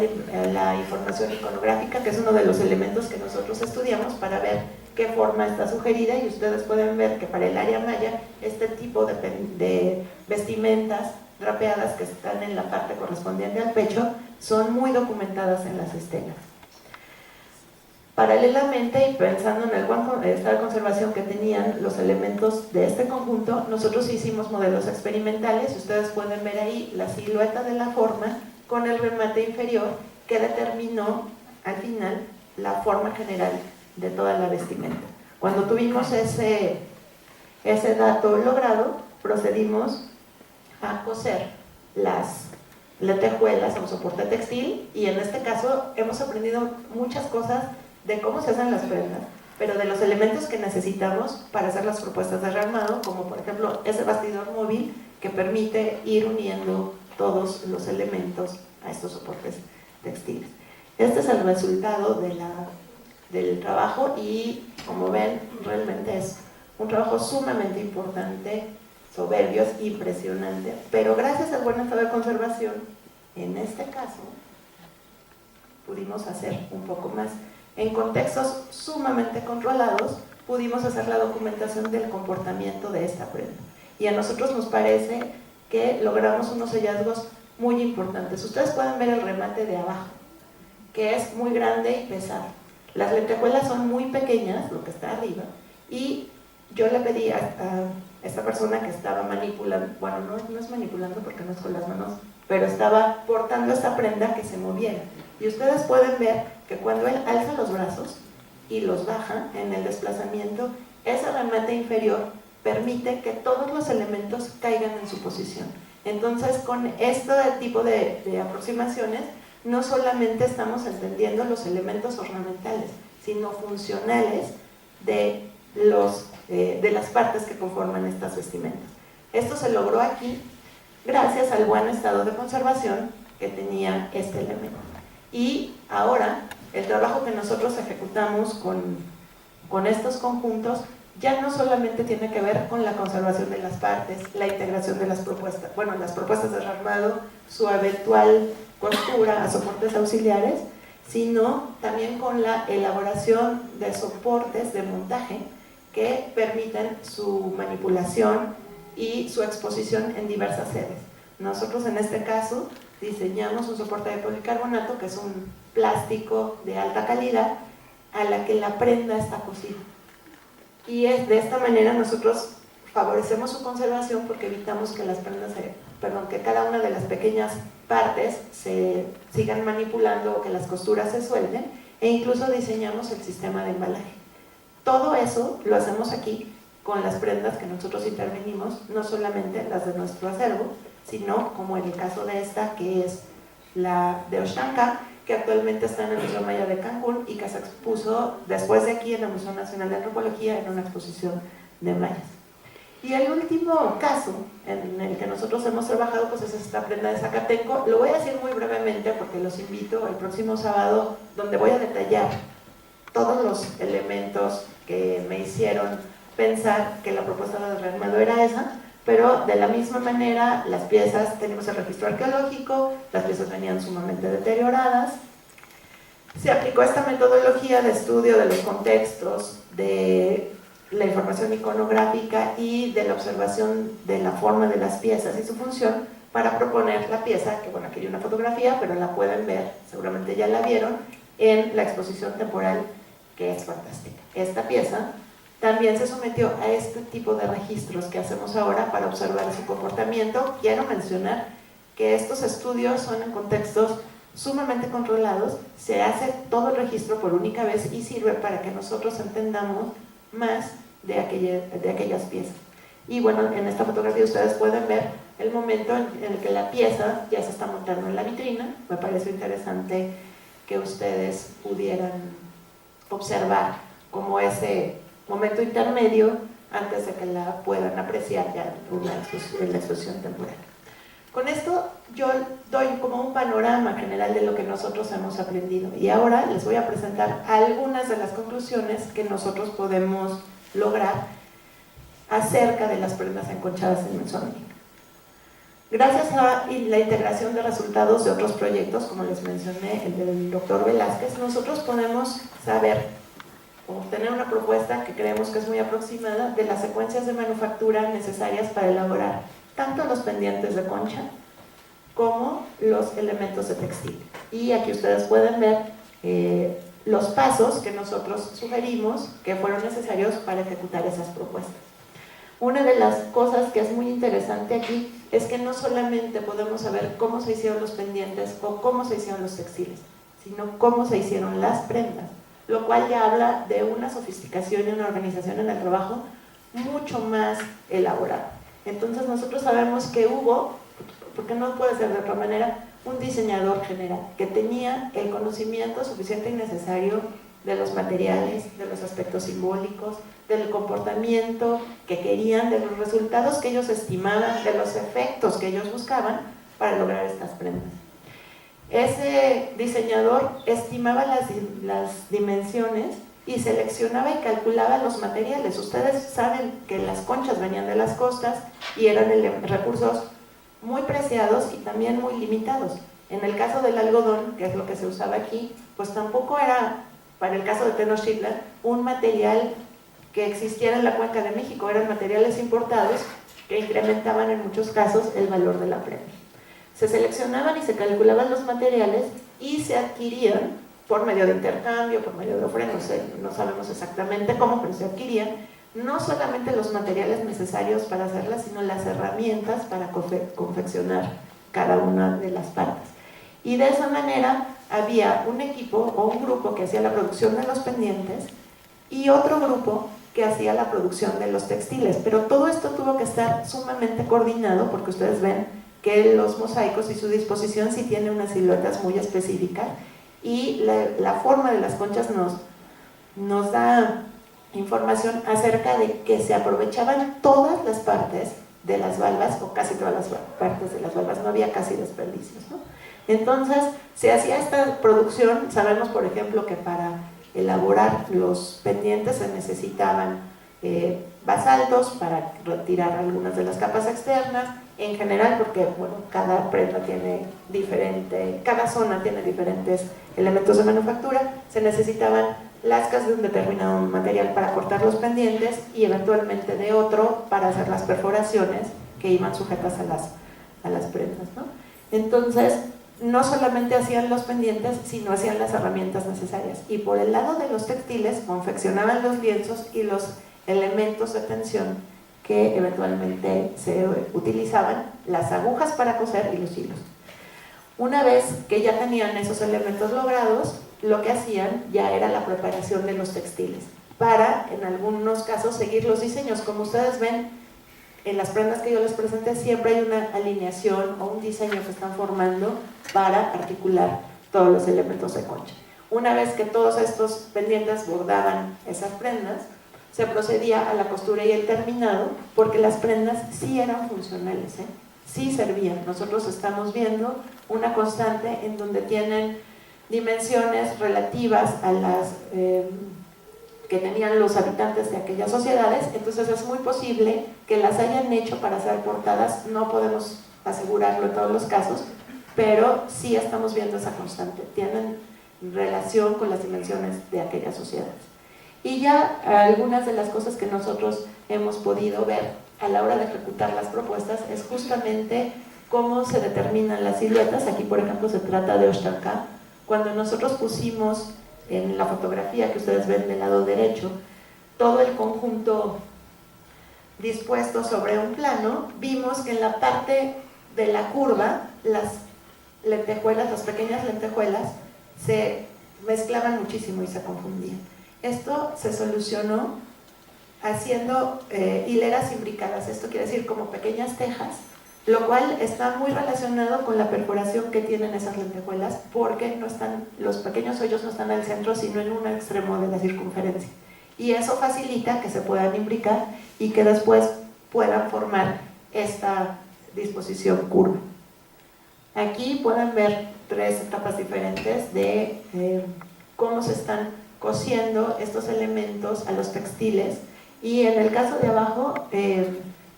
la información iconográfica, que es uno de los elementos que nosotros estudiamos para ver qué forma está sugerida, y ustedes pueden ver que para el área maya este tipo de vestimentas drapeadas que están en la parte correspondiente al pecho son muy documentadas en las estelas. Paralelamente, y pensando en el buen estado de conservación que tenían los elementos de este conjunto, nosotros hicimos modelos experimentales. Ustedes pueden ver ahí la silueta de la forma con el remate inferior que determinó al final la forma general de toda la vestimenta. Cuando tuvimos ese dato logrado, procedimos a coser las lentejuelas en soporte textil, y en este caso hemos aprendido muchas cosas de cómo se hacen las prendas, pero de los elementos que necesitamos para hacer las propuestas de rearmado, como por ejemplo ese bastidor móvil que permite ir uniendo todos los elementos a estos soportes textiles. Este es el resultado del trabajo, y como ven, realmente es un trabajo sumamente importante, soberbio, es impresionante, pero gracias al buen estado de conservación, en este caso, pudimos hacer un poco más. En contextos sumamente controlados, pudimos hacer la documentación del comportamiento de esta prenda. Y a nosotros nos parece que logramos unos hallazgos muy importantes. Ustedes pueden ver el remate de abajo, que es muy grande y pesado. Las lentejuelas son muy pequeñas, lo que está arriba, y yo le pedí a esta persona que estaba manipulando, bueno, no es manipulando porque no es con las manos, pero estaba portando esta prenda, que se moviera. Y ustedes pueden ver que cuando él alza los brazos y los baja en el desplazamiento, ese remate inferior permite que todos los elementos caigan en su posición. Entonces, con este tipo de aproximaciones, no solamente estamos entendiendo los elementos ornamentales, sino funcionales de las partes que conforman estas vestimentas. Esto se logró aquí gracias al buen estado de conservación que tenía este elemento. Y ahora, el trabajo que nosotros ejecutamos con estos conjuntos ya no solamente tiene que ver con la conservación de las partes, la integración de las propuestas, bueno, las propuestas de rearmado, su eventual costura a soportes auxiliares, sino también con la elaboración de soportes de montaje que permiten su manipulación y su exposición en diversas sedes. Nosotros en este caso diseñamos un soporte de policarbonato, que es un plástico de alta calidad a la que la prenda está cosida. Y de esta manera nosotros favorecemos su conservación porque evitamos que las prendas, que cada una de las pequeñas partes se sigan manipulando o que las costuras se suelten, e incluso diseñamos el sistema de embalaje. Todo eso lo hacemos aquí con las prendas que nosotros intervenimos, no solamente las de nuestro acervo, sino como en el caso de esta, que es la de Oxanka, que actualmente está en el Museo Maya de Cancún y que se expuso después de aquí en el Museo Nacional de Antropología en una exposición de mayas. Y el último caso en el que nosotros hemos trabajado pues es esta prenda de Zacatenco. Lo voy a decir muy brevemente porque los invito el próximo sábado, donde voy a detallar todos los elementos que me hicieron pensar que la propuesta de rearmado era esa, pero de la misma manera las piezas, tenemos el registro arqueológico, las piezas venían sumamente deterioradas. Se aplicó esta metodología de estudio de los contextos, de la información iconográfica y de la observación de la forma de las piezas y su función para proponer la pieza, que bueno, aquí hay una fotografía, pero la pueden ver, seguramente ya la vieron, en la exposición temporal, que es fantástica. Esta pieza también se sometió a este tipo de registros que hacemos ahora para observar su comportamiento. Quiero mencionar que estos estudios son en contextos sumamente controlados, se hace todo el registro por única vez y sirve para que nosotros entendamos más de aquellas piezas. Y bueno, en esta fotografía ustedes pueden ver el momento en el que la pieza ya se está montando en la vitrina. Me pareció interesante que ustedes pudieran observar como ese momento intermedio antes de que la puedan apreciar ya en la exposición temporal. Con esto yo doy como un panorama general de lo que nosotros hemos aprendido y ahora les voy a presentar algunas de las conclusiones que nosotros podemos lograr acerca de las prendas enconchadas en Mesoamérica. Gracias a la integración de resultados de otros proyectos, como les mencioné, el del doctor Velázquez, nosotros podemos saber o tener una propuesta que creemos que es muy aproximada de las secuencias de manufactura necesarias para elaborar tanto los pendientes de concha como los elementos de textil. Y aquí ustedes pueden ver los pasos que nosotros sugerimos que fueron necesarios para ejecutar esas propuestas. Una de las cosas que es muy interesante aquí es que no solamente podemos saber cómo se hicieron los pendientes o cómo se hicieron los textiles, sino cómo se hicieron las prendas, lo cual ya habla de una sofisticación y una organización en el trabajo mucho más elaborada. Entonces nosotros sabemos que hubo, porque no puede ser de otra manera, un diseñador general que tenía el conocimiento suficiente y necesario de los materiales, de los aspectos simbólicos, del comportamiento que querían, de los resultados que ellos estimaban, de los efectos que ellos buscaban para lograr estas prendas. Ese diseñador estimaba las dimensiones y seleccionaba y calculaba los materiales. Ustedes saben que las conchas venían de las costas y eran recursos muy preciados y también muy limitados. En el caso del algodón, que es lo que se usaba aquí, pues tampoco era, para el caso de Tenochtitlan, un material que existiera en la Cuenca de México, eran materiales importados que incrementaban en muchos casos el valor de la prenda. Se seleccionaban y se calculaban los materiales y se adquirían por medio de intercambio, por medio de ofrendas, no sabemos exactamente cómo, pero se adquirían no solamente los materiales necesarios para hacerlas, sino las herramientas para confeccionar cada una de las partes. Y de esa manera había un equipo o un grupo que hacía la producción de los pendientes y otro grupo que hacía la producción de los textiles, pero todo esto tuvo que estar sumamente coordinado porque ustedes ven que los mosaicos y su disposición sí tienen unas siluetas muy específicas y la forma de las conchas nos da información acerca de que se aprovechaban todas las partes de las valvas o casi todas las partes de las valvas, no había casi desperdicios, ¿no? Entonces se hacía esta producción. Sabemos por ejemplo que para elaborar los pendientes se necesitaban basaltos para retirar algunas de las capas externas, en general porque bueno, cada prenda tiene cada zona tiene diferentes elementos de manufactura, se necesitaban lascas de un determinado material para cortar los pendientes y eventualmente de otro para hacer las perforaciones que iban sujetas a las prendas, ¿no? Entonces, no solamente hacían los pendientes, sino hacían las herramientas necesarias. Y por el lado de los textiles, confeccionaban los lienzos y los elementos de tensión que eventualmente se utilizaban, las agujas para coser y los hilos. Una vez que ya tenían esos elementos logrados, lo que hacían ya era la preparación de los textiles para, en algunos casos, seguir los diseños. Como ustedes ven, en las prendas que yo les presenté siempre hay una alineación o un diseño que están formando para articular todos los elementos de concha. Una vez que todos estos pendientes bordaban esas prendas, se procedía a la costura y el terminado, porque las prendas sí eran funcionales, sí servían. Nosotros estamos viendo una constante en donde tienen dimensiones relativas a las que tenían los habitantes de aquellas sociedades, entonces es muy posible que las hayan hecho para ser portadas, no podemos asegurarlo en todos los casos, pero sí estamos viendo esa constante, tienen relación con las dimensiones de aquellas sociedades. Y ya algunas de las cosas que nosotros hemos podido ver a la hora de ejecutar las propuestas es justamente cómo se determinan las siluetas. Aquí por ejemplo se trata de Oshtanka. Cuando nosotros pusimos en la fotografía que ustedes ven del lado derecho todo el conjunto dispuesto sobre un plano, vimos que en la parte de la curva las lentejuelas, las pequeñas lentejuelas se mezclaban muchísimo y se confundían. Esto se solucionó haciendo hileras imbricadas, esto quiere decir como pequeñas tejas, lo cual está muy relacionado con la perforación que tienen esas lentejuelas, porque no están, los pequeños hoyos no están al centro, sino en un extremo de la circunferencia. Y eso facilita que se puedan imbricar y que después puedan formar esta disposición curva. Aquí pueden ver tres etapas diferentes de cómo se están cosiendo estos elementos a los textiles. Y en el caso de abajo,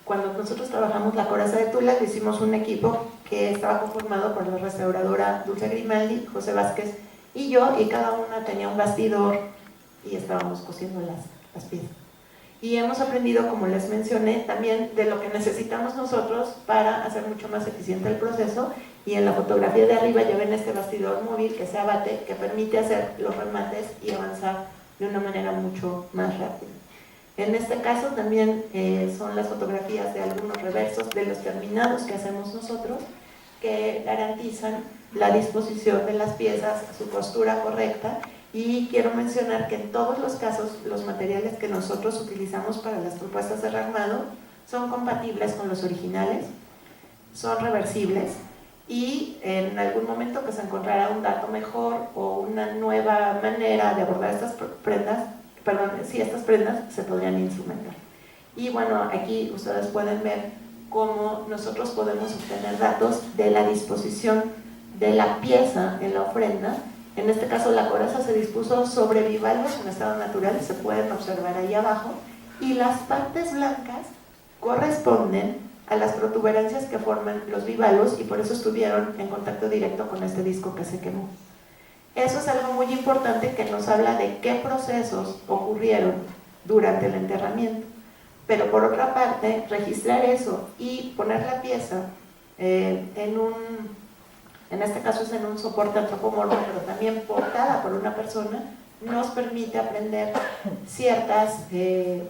cuando nosotros trabajamos la coraza de Tula, hicimos un equipo que estaba conformado por la restauradora Dulce Grimaldi, José Vázquez y yo, y cada una tenía un bastidor y estábamos cosiendo las piezas. Y hemos aprendido, como les mencioné, también de lo que necesitamos nosotros para hacer mucho más eficiente el proceso. Y en la fotografía de arriba ya ven este bastidor móvil que se abate, que permite hacer los remates y avanzar de una manera mucho más rápida. En este caso también son las fotografías de algunos reversos de los terminados que hacemos nosotros, que garantizan la disposición de las piezas, su costura correcta. Y quiero mencionar que en todos los casos los materiales que nosotros utilizamos para las propuestas de rearmado son compatibles con los originales, son reversibles, y en algún momento que se encontrara un dato mejor o una nueva manera de abordar estas prendas, estas prendas se podrían instrumentar. Y bueno, aquí ustedes pueden ver cómo nosotros podemos obtener datos de la disposición de la pieza en la ofrenda. En este caso la coraza se dispuso sobre bivalvos en estado natural, se pueden observar ahí abajo, y las partes blancas corresponden a las protuberancias que forman los bivalvos y por eso estuvieron en contacto directo con este disco que se quemó. Eso es algo muy importante que nos habla de qué procesos ocurrieron durante el enterramiento. Pero por otra parte, registrar eso y poner la pieza en este caso es en un soporte antropomorfo, pero también portada por una persona, nos permite aprender ciertas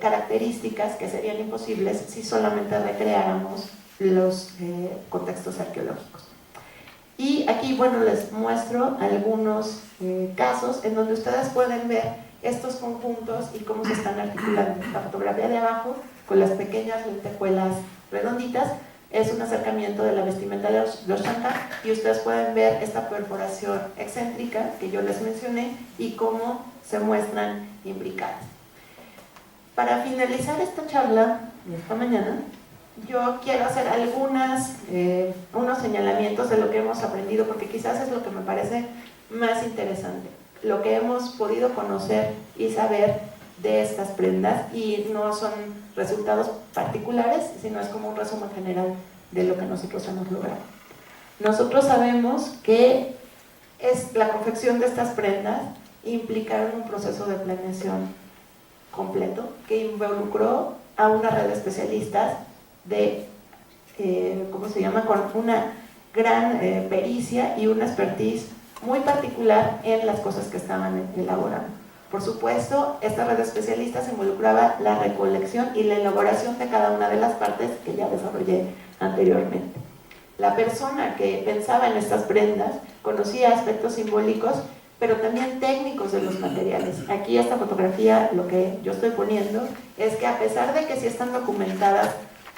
características que serían imposibles si solamente recreáramos los contextos arqueológicos. Y aquí, bueno, les muestro algunos casos en donde ustedes pueden ver estos conjuntos y cómo se están articulando. La fotografía de abajo, con las pequeñas lentejuelas redonditas, es un acercamiento de la vestimenta de Oshtanka, y ustedes pueden ver esta perforación excéntrica que yo les mencioné y cómo se muestran imbricadas. Para finalizar esta charla de esta mañana, yo quiero hacer unos señalamientos de lo que hemos aprendido, porque quizás es lo que me parece más interesante, lo que hemos podido conocer y saber de estas prendas, y no son resultados particulares, sino es como un resumen general de lo que nosotros hemos logrado. Nosotros sabemos que la confección de estas prendas implicaron un proceso de planeación completo que involucró a una red de especialistas de, ¿cómo se llama?, con una gran pericia y una expertise muy particular en las cosas que estaban elaborando. Por supuesto, esta red de especialistas involucraba la recolección y la elaboración de cada una de las partes que ya desarrollé anteriormente. La persona que pensaba en estas prendas conocía aspectos simbólicos, pero también técnicos de los materiales. Aquí esta fotografía, lo que yo estoy poniendo, es que a pesar de que sí están documentadas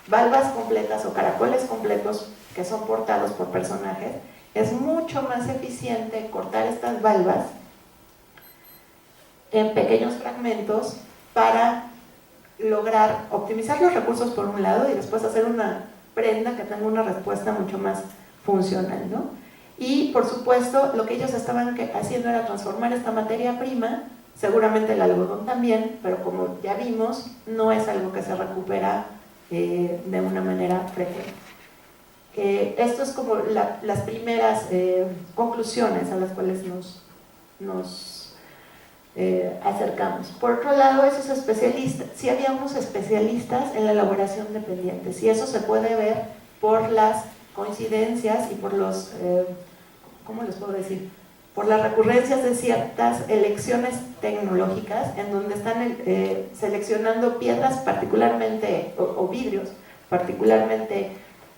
valvas completas o caracoles completos que son portados por personajes, es mucho más eficiente cortar estas valvas en pequeños fragmentos para lograr optimizar los recursos por un lado y después hacer una prenda que tenga una respuesta mucho más funcional, ¿no? Y por supuesto lo que ellos estaban haciendo era transformar esta materia prima, seguramente el algodón también, pero como ya vimos, no es algo que se recupera de una manera frecuente. Esto es como las primeras conclusiones a las cuales nos acercamos. Por otro lado, esos especialistas, sí había unos especialistas en la elaboración de pendientes, y eso se puede ver por las coincidencias y por los, ¿cómo les puedo decir?, por las recurrencias de ciertas elecciones tecnológicas en donde están seleccionando piedras particularmente, o vidrios particularmente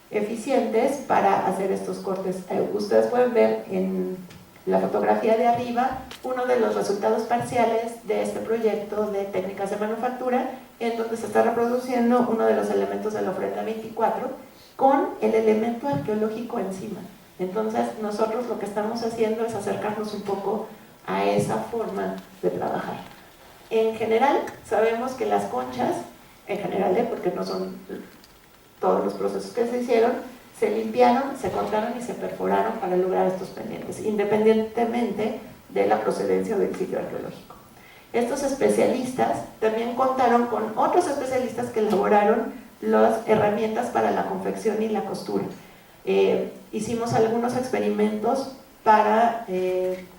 eficientes para hacer estos cortes. Ustedes pueden ver en la fotografía de arriba uno de los resultados parciales de este proyecto de técnicas de manufactura, en donde se está reproduciendo uno de los elementos de la ofrenda 24 con el elemento arqueológico encima. Entonces nosotros lo que estamos haciendo es acercarnos un poco a esa forma de trabajar. En general sabemos que las conchas, en general, porque no son todos los procesos que se hicieron, se limpiaron, se cortaron y se perforaron para lograr estos pendientes, independientemente de la procedencia del sitio arqueológico. Estos especialistas también contaron con otros especialistas que elaboraron las herramientas para la confección y la costura. Hicimos algunos experimentos para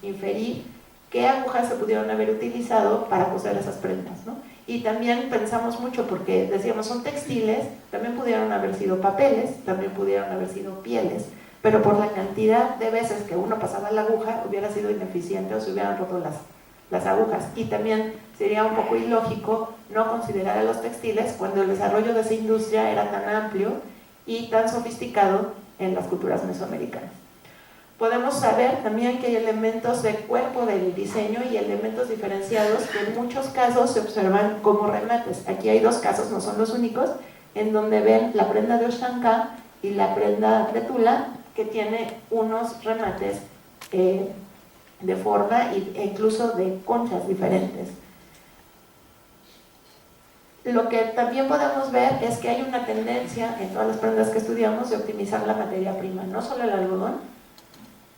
inferir qué agujas se pudieron haber utilizado para coser esas prendas, ¿no? Y también pensamos mucho, porque decíamos son textiles, también pudieron haber sido papeles, también pudieron haber sido pieles, pero por la cantidad de veces que uno pasaba la aguja hubiera sido ineficiente o se hubieran roto las agujas. Y también sería un poco ilógico no considerar a los textiles cuando el desarrollo de esa industria era tan amplio y tan sofisticado en las culturas mesoamericanas. Podemos saber también que hay elementos del cuerpo del diseño y elementos diferenciados que en muchos casos se observan como remates. Aquí hay dos casos, no son los únicos, en donde ven la prenda de Oshanka y la prenda de Tula, que tiene unos remates de forma e incluso de conchas diferentes. Lo que también podemos ver es que hay una tendencia en todas las prendas que estudiamos de optimizar la materia prima, no solo el algodón,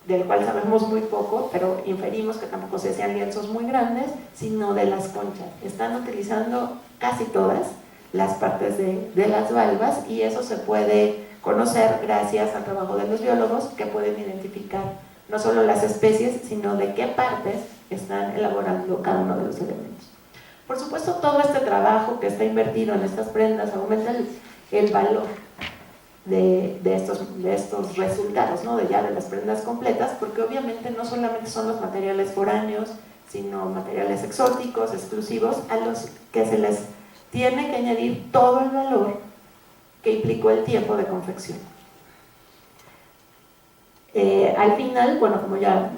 del cual sabemos muy poco, pero inferimos que tampoco se hacían lienzos muy grandes, sino de las conchas. Están utilizando casi todas las partes de las valvas, y eso se puede conocer gracias al trabajo de los biólogos, que pueden identificar no solo las especies, sino de qué partes están elaborando cada uno de los elementos. Por supuesto, todo este trabajo que está invertido en estas prendas aumenta el valor de estos resultados, ¿no? de las prendas completas, porque obviamente no solamente son los materiales foráneos, sino materiales exóticos, exclusivos, a los que se les tiene que añadir todo el valor que implicó el tiempo de confección. Al final, bueno, como ya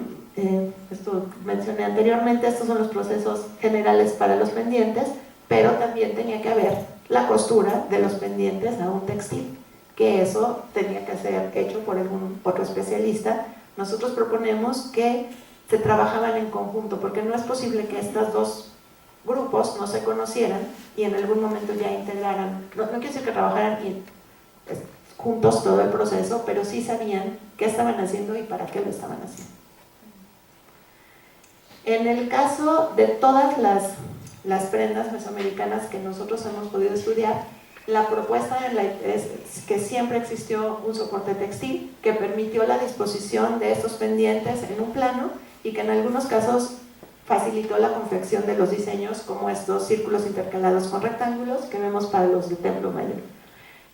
esto mencioné anteriormente, estos son los procesos generales para los pendientes, pero también tenía que haber la costura de los pendientes a un textil, que eso tenía que ser hecho por algún otro especialista. Nosotros proponemos que se trabajaban en conjunto, porque no es posible que estos dos grupos no se conocieran y en algún momento ya integraran, no quiero decir que trabajaran juntos todo el proceso, pero sí sabían qué estaban haciendo y para qué lo estaban haciendo. En el caso de todas las prendas mesoamericanas que nosotros hemos podido estudiar, la propuesta es que siempre existió un soporte textil que permitió la disposición de estos pendientes en un plano y que en algunos casos facilitó la confección de los diseños como estos círculos intercalados con rectángulos que vemos para los del Templo Mayor.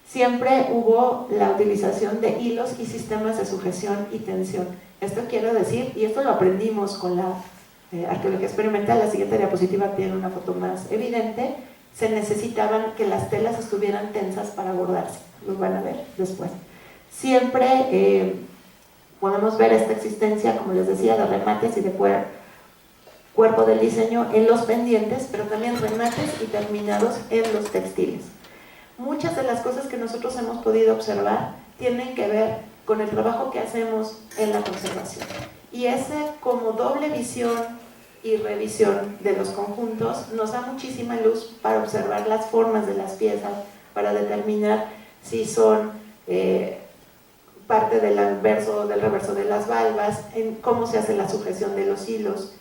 Siempre hubo la utilización de hilos y sistemas de sujeción y tensión. Esto quiero decir, y esto lo aprendimos con la arqueología experimental, la siguiente diapositiva tiene una foto más evidente, se necesitaban que las telas estuvieran tensas para bordarse, los van a ver después. Siempre podemos ver esta existencia, como les decía, de remates y de cuerpo del diseño en los pendientes, pero también remates y terminados en los textiles. Muchas de las cosas que nosotros hemos podido observar tienen que ver con el trabajo que hacemos en la conservación. Y ese como doble visión y revisión de los conjuntos nos da muchísima luz para observar las formas de las piezas, para determinar si son parte del anverso o del reverso de las valvas, en cómo se hace la sujeción de los hilos,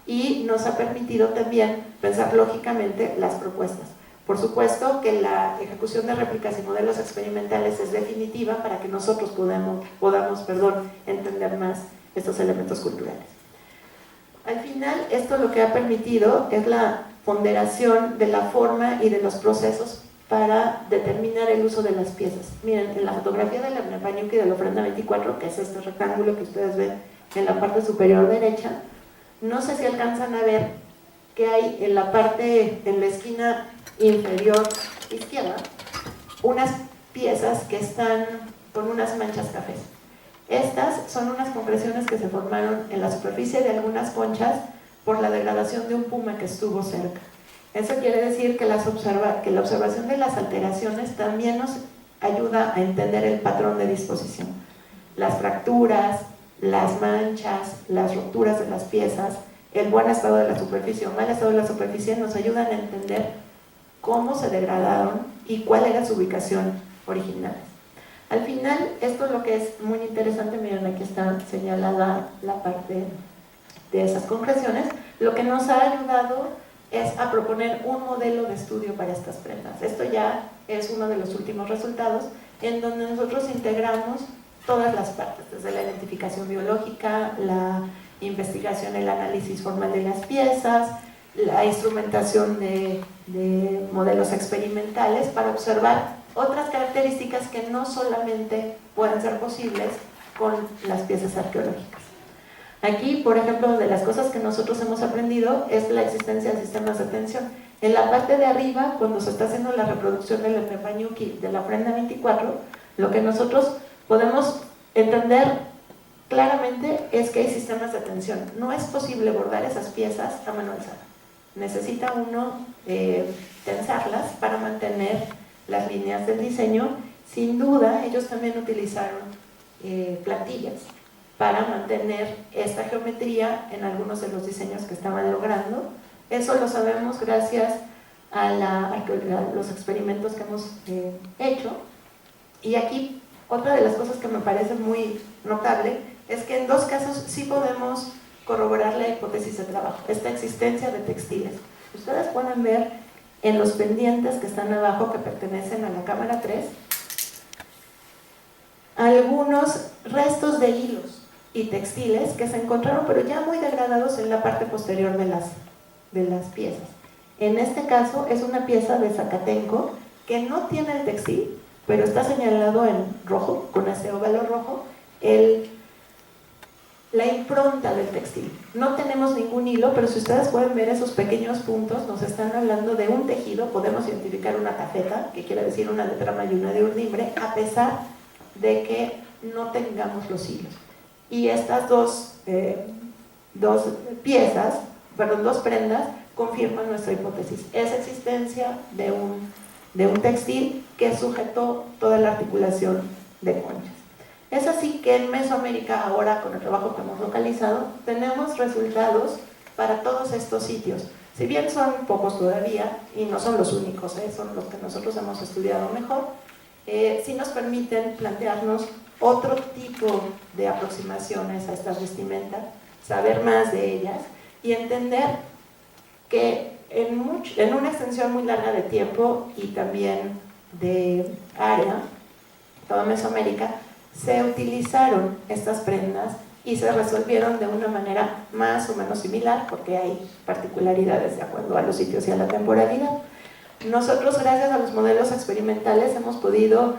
y nos ha permitido también pensar lógicamente las propuestas. Por supuesto que la ejecución de réplicas y modelos experimentales es definitiva para que nosotros podamos entender más estos elementos culturales. Al final, esto lo que ha permitido es la ponderación de la forma y de los procesos para determinar el uso de las piezas. Miren, en la fotografía del Ernepañuki de la ofrenda 24, que es este rectángulo que ustedes ven en la parte superior derecha, no sé si alcanzan a ver que hay en la parte, en la esquina inferior izquierda, unas piezas que están con unas manchas cafés. Estas son unas compresiones que se formaron en la superficie de algunas conchas por la degradación de un puma que estuvo cerca. Eso quiere decir que la observación de las alteraciones también nos ayuda a entender el patrón de disposición. Las fracturas, las manchas, las rupturas de las piezas, el buen estado de la superficie o mal estado de la superficie nos ayudan a entender cómo se degradaron y cuál era su ubicación original. Al final, esto es lo que es muy interesante, miren, aquí está señalada la parte de esas concreciones. Lo que nos ha ayudado es a proponer un modelo de estudio para estas prendas. Esto ya es uno de los últimos resultados, en donde nosotros integramos todas las partes, desde la identificación biológica, la investigación, el análisis formal de las piezas, la instrumentación de modelos experimentales para observar otras características que no solamente pueden ser posibles con las piezas arqueológicas. Aquí, por ejemplo, de las cosas que nosotros hemos aprendido es la existencia de sistemas de tensión. En la parte de arriba, cuando se está haciendo la reproducción del Ernepañuki de la ofrenda 24, lo que nosotros podemos entender claramente es que hay sistemas de tensión. No es posible bordar esas piezas a mano alzada. Necesita uno tensarlas para mantener las líneas del diseño. Sin duda, ellos también utilizaron plantillas para mantener esta geometría en algunos de los diseños que estaban logrando. Eso lo sabemos gracias a los experimentos que hemos hecho. Y aquí, otra de las cosas que me parece muy notable es que en dos casos sí podemos corroborar la hipótesis de trabajo, esta existencia de textiles. Ustedes pueden ver en los pendientes que están abajo, que pertenecen a la cámara 3, algunos restos de hilos y textiles que se encontraron, pero ya muy degradados en la parte posterior de las piezas. En este caso es una pieza de Zacatenco que no tiene el textil, pero está señalado en rojo, con ese óvalo rojo, la impronta del textil. No tenemos ningún hilo, pero si ustedes pueden ver esos pequeños puntos, nos están hablando de un tejido. Podemos identificar una tafeta, que quiere decir una de trama y una de urdimbre, a pesar de que no tengamos los hilos. Y estas dos prendas confirman nuestra hipótesis, esa existencia de un textil que sujetó toda la articulación de conchas. Es así que en Mesoamérica, ahora con el trabajo que hemos localizado, tenemos resultados para todos estos sitios. Si bien son pocos todavía, y no son los únicos, son los que nosotros hemos estudiado mejor, sí nos permiten plantearnos otro tipo de aproximaciones a estas vestimentas, saber más de ellas y entender que en una extensión muy larga de tiempo y también de área, toda Mesoamérica, se utilizaron estas prendas y se resolvieron de una manera más o menos similar, porque hay particularidades de acuerdo a los sitios y a la temporalidad. Nosotros, gracias a los modelos experimentales, hemos podido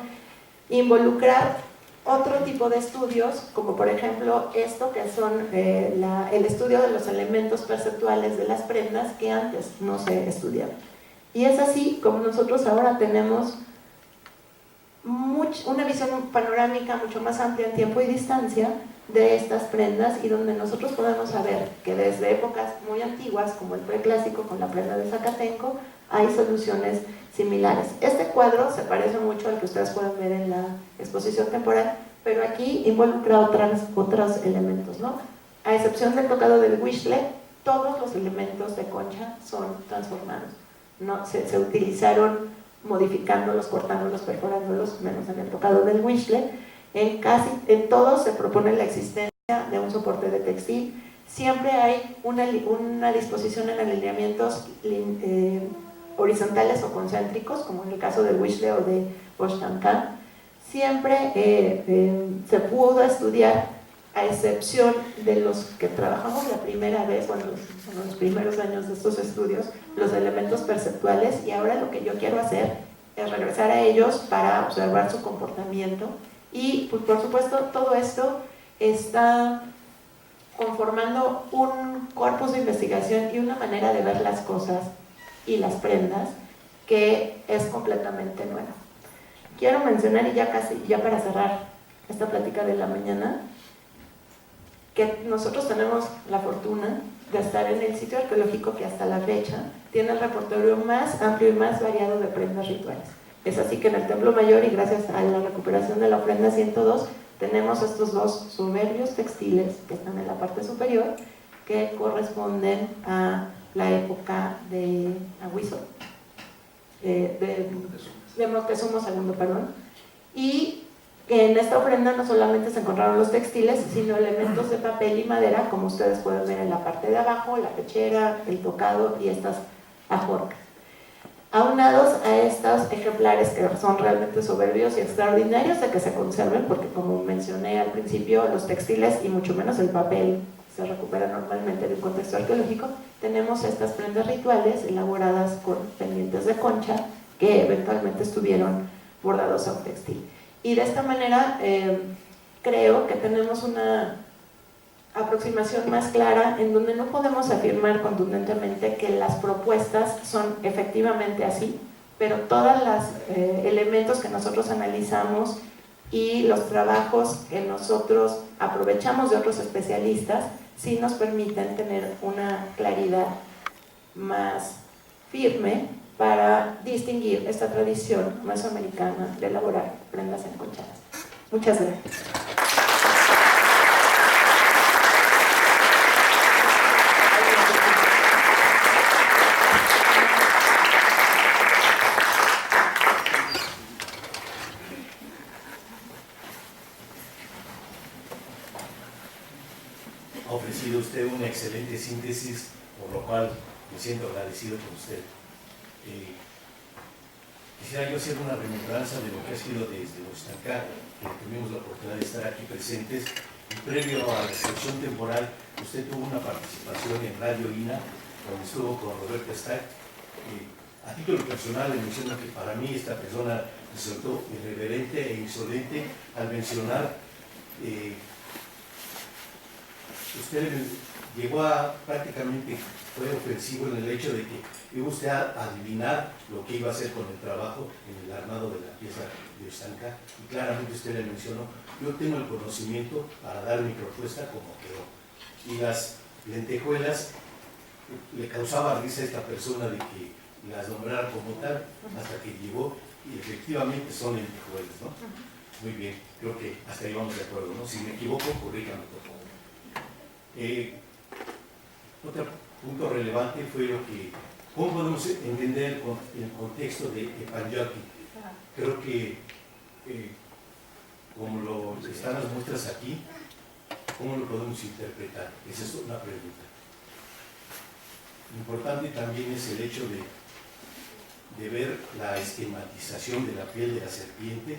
involucrar otro tipo de estudios, como por ejemplo esto, que son el estudio de los elementos perceptuales de las prendas que antes no se estudiaban. Y es así como nosotros ahora tenemos una visión panorámica mucho más amplia en tiempo y distancia de estas prendas, y donde nosotros podemos saber que desde épocas muy antiguas, como el preclásico con la prenda de Zacatenco, hay soluciones similares. Este cuadro se parece mucho al que ustedes pueden ver en la exposición temporal, pero aquí involucra otros elementos, ¿no? A excepción del tocado del Huixle, todos los elementos de concha son transformados, ¿no? Se utilizaron modificándolos, cortándolos, perforándolos, menos en el tocado del Huixle. En todos se propone la existencia de un soporte de textil. Siempre hay una disposición en alineamientos horizontales o concéntricos, como en el caso del Huixle o de Oxtancán. Siempre se pudo estudiar, a excepción de los que trabajamos la primera vez, bueno, los primeros años de estos estudios, los elementos perceptuales, y ahora lo que yo quiero hacer es regresar a ellos para observar su comportamiento. Y pues, por supuesto, todo esto está conformando un corpus de investigación y una manera de ver las cosas y las prendas que es completamente nueva. Quiero mencionar, y ya para cerrar esta plática de la mañana, que nosotros tenemos la fortuna de estar en el sitio arqueológico que hasta la fecha tiene el repertorio más amplio y más variado de prendas rituales. Es así que en el Templo Mayor, y gracias a la recuperación de la ofrenda 102, tenemos estos dos soberbios textiles que están en la parte superior, que corresponden a la época de Ahuizo, de Moctezuma II, perdón. Y en esta ofrenda no solamente se encontraron los textiles, sino elementos de papel y madera, como ustedes pueden ver en la parte de abajo, la pechera, el tocado y estas ajorcas. Aunados a estos ejemplares que son realmente soberbios y extraordinarios de que se conserven, porque como mencioné al principio, los textiles y mucho menos el papel se recupera normalmente de un contexto arqueológico, tenemos estas prendas rituales elaboradas con pendientes de concha que eventualmente estuvieron bordados a un textil. Y de esta manera creo que tenemos una aproximación más clara en donde no podemos afirmar contundentemente que las propuestas son efectivamente así, pero todos los elementos que nosotros analizamos y los trabajos que nosotros aprovechamos de otros especialistas sí nos permiten tener una claridad más firme para distinguir esta tradición mesoamericana de elaborar prendas enconchadas. Muchas gracias. Ha ofrecido usted una excelente síntesis, por lo cual me siento agradecido con usted. Quisiera yo hacer una remembranza de lo que ha sido desde Oxtancán, que tuvimos la oportunidad de estar aquí presentes, y previo a la sección temporal, usted tuvo una participación en Radio INA, donde estuvo con Roberto Stack. A título personal le menciono que para mí esta persona resultó irreverente e insolente al mencionar usted llegó a prácticamente, fue ofensivo en el hecho de que iba usted a adivinar lo que iba a hacer con el trabajo en el armado de la pieza de Oxtancán, y claramente usted le mencionó: yo tengo el conocimiento para dar mi propuesta como quedó. Y las lentejuelas, le causaba risa a esta persona de que las nombrara como tal, hasta que llegó y efectivamente son lentejuelas, ¿no? Muy bien, creo que hasta ahí vamos de acuerdo, ¿no? Si me equivoco, corríjame, por favor. Otro punto relevante fue lo que, ¿cómo podemos entender el contexto de Panjaki? Creo que, como lo están las muestras aquí, ¿cómo lo podemos interpretar? Esa es una pregunta. Importante también es el hecho de ver la esquematización de la piel de la serpiente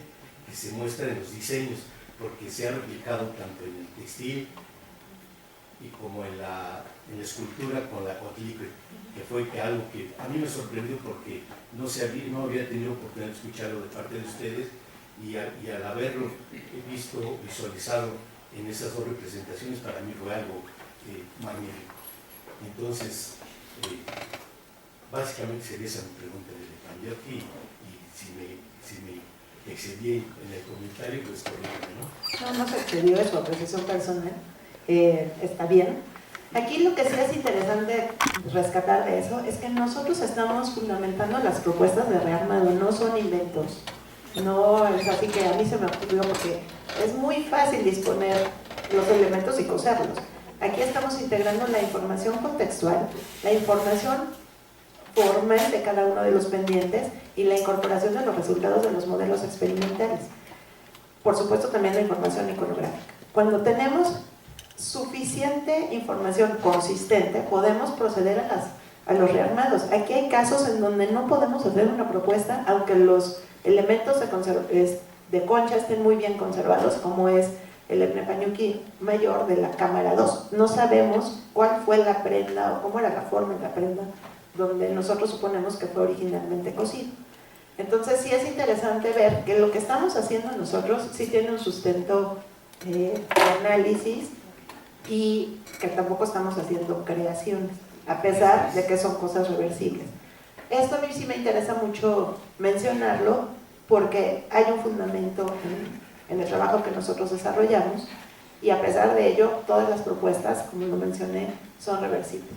que se muestra en los diseños, porque se ha replicado tanto en el textil y como en la escultura con la Coatlicue, que fue algo que a mí me sorprendió porque no había tenido oportunidad de escucharlo de parte de ustedes, y al haberlo visto, visualizado en esas dos representaciones, para mí fue algo magnífico. Entonces, básicamente sería esa mi pregunta de Panyoki, y si me excedí en el comentario, pues corrígeme, ¿no? No se excedió, es su apreciación personal, está bien. Aquí lo que sí es interesante rescatar de eso es que nosotros estamos fundamentando las propuestas de rearmado, no son inventos. No es así que a mí se me ocurrió, porque es muy fácil disponer los elementos y coserlos. Aquí estamos integrando la información contextual, la información formal de cada uno de los pendientes y la incorporación de los resultados de los modelos experimentales. Por supuesto, también la información iconográfica. Cuando tenemos suficiente información consistente, podemos proceder a los rearmados. Aquí hay casos en donde no podemos hacer una propuesta, aunque los elementos de concha estén muy bien conservados, como es el Epnepañuqui mayor de la cámara 2. No sabemos cuál fue la prenda o cómo era la forma de la prenda donde nosotros suponemos que fue originalmente cosido. Entonces sí es interesante ver que lo que estamos haciendo nosotros sí tiene un sustento de análisis, y que tampoco estamos haciendo creaciones, a pesar de que son cosas reversibles. Esto a mí sí me interesa mucho mencionarlo, porque hay un fundamento en el trabajo que nosotros desarrollamos, y a pesar de ello, todas las propuestas, como lo mencioné, son reversibles.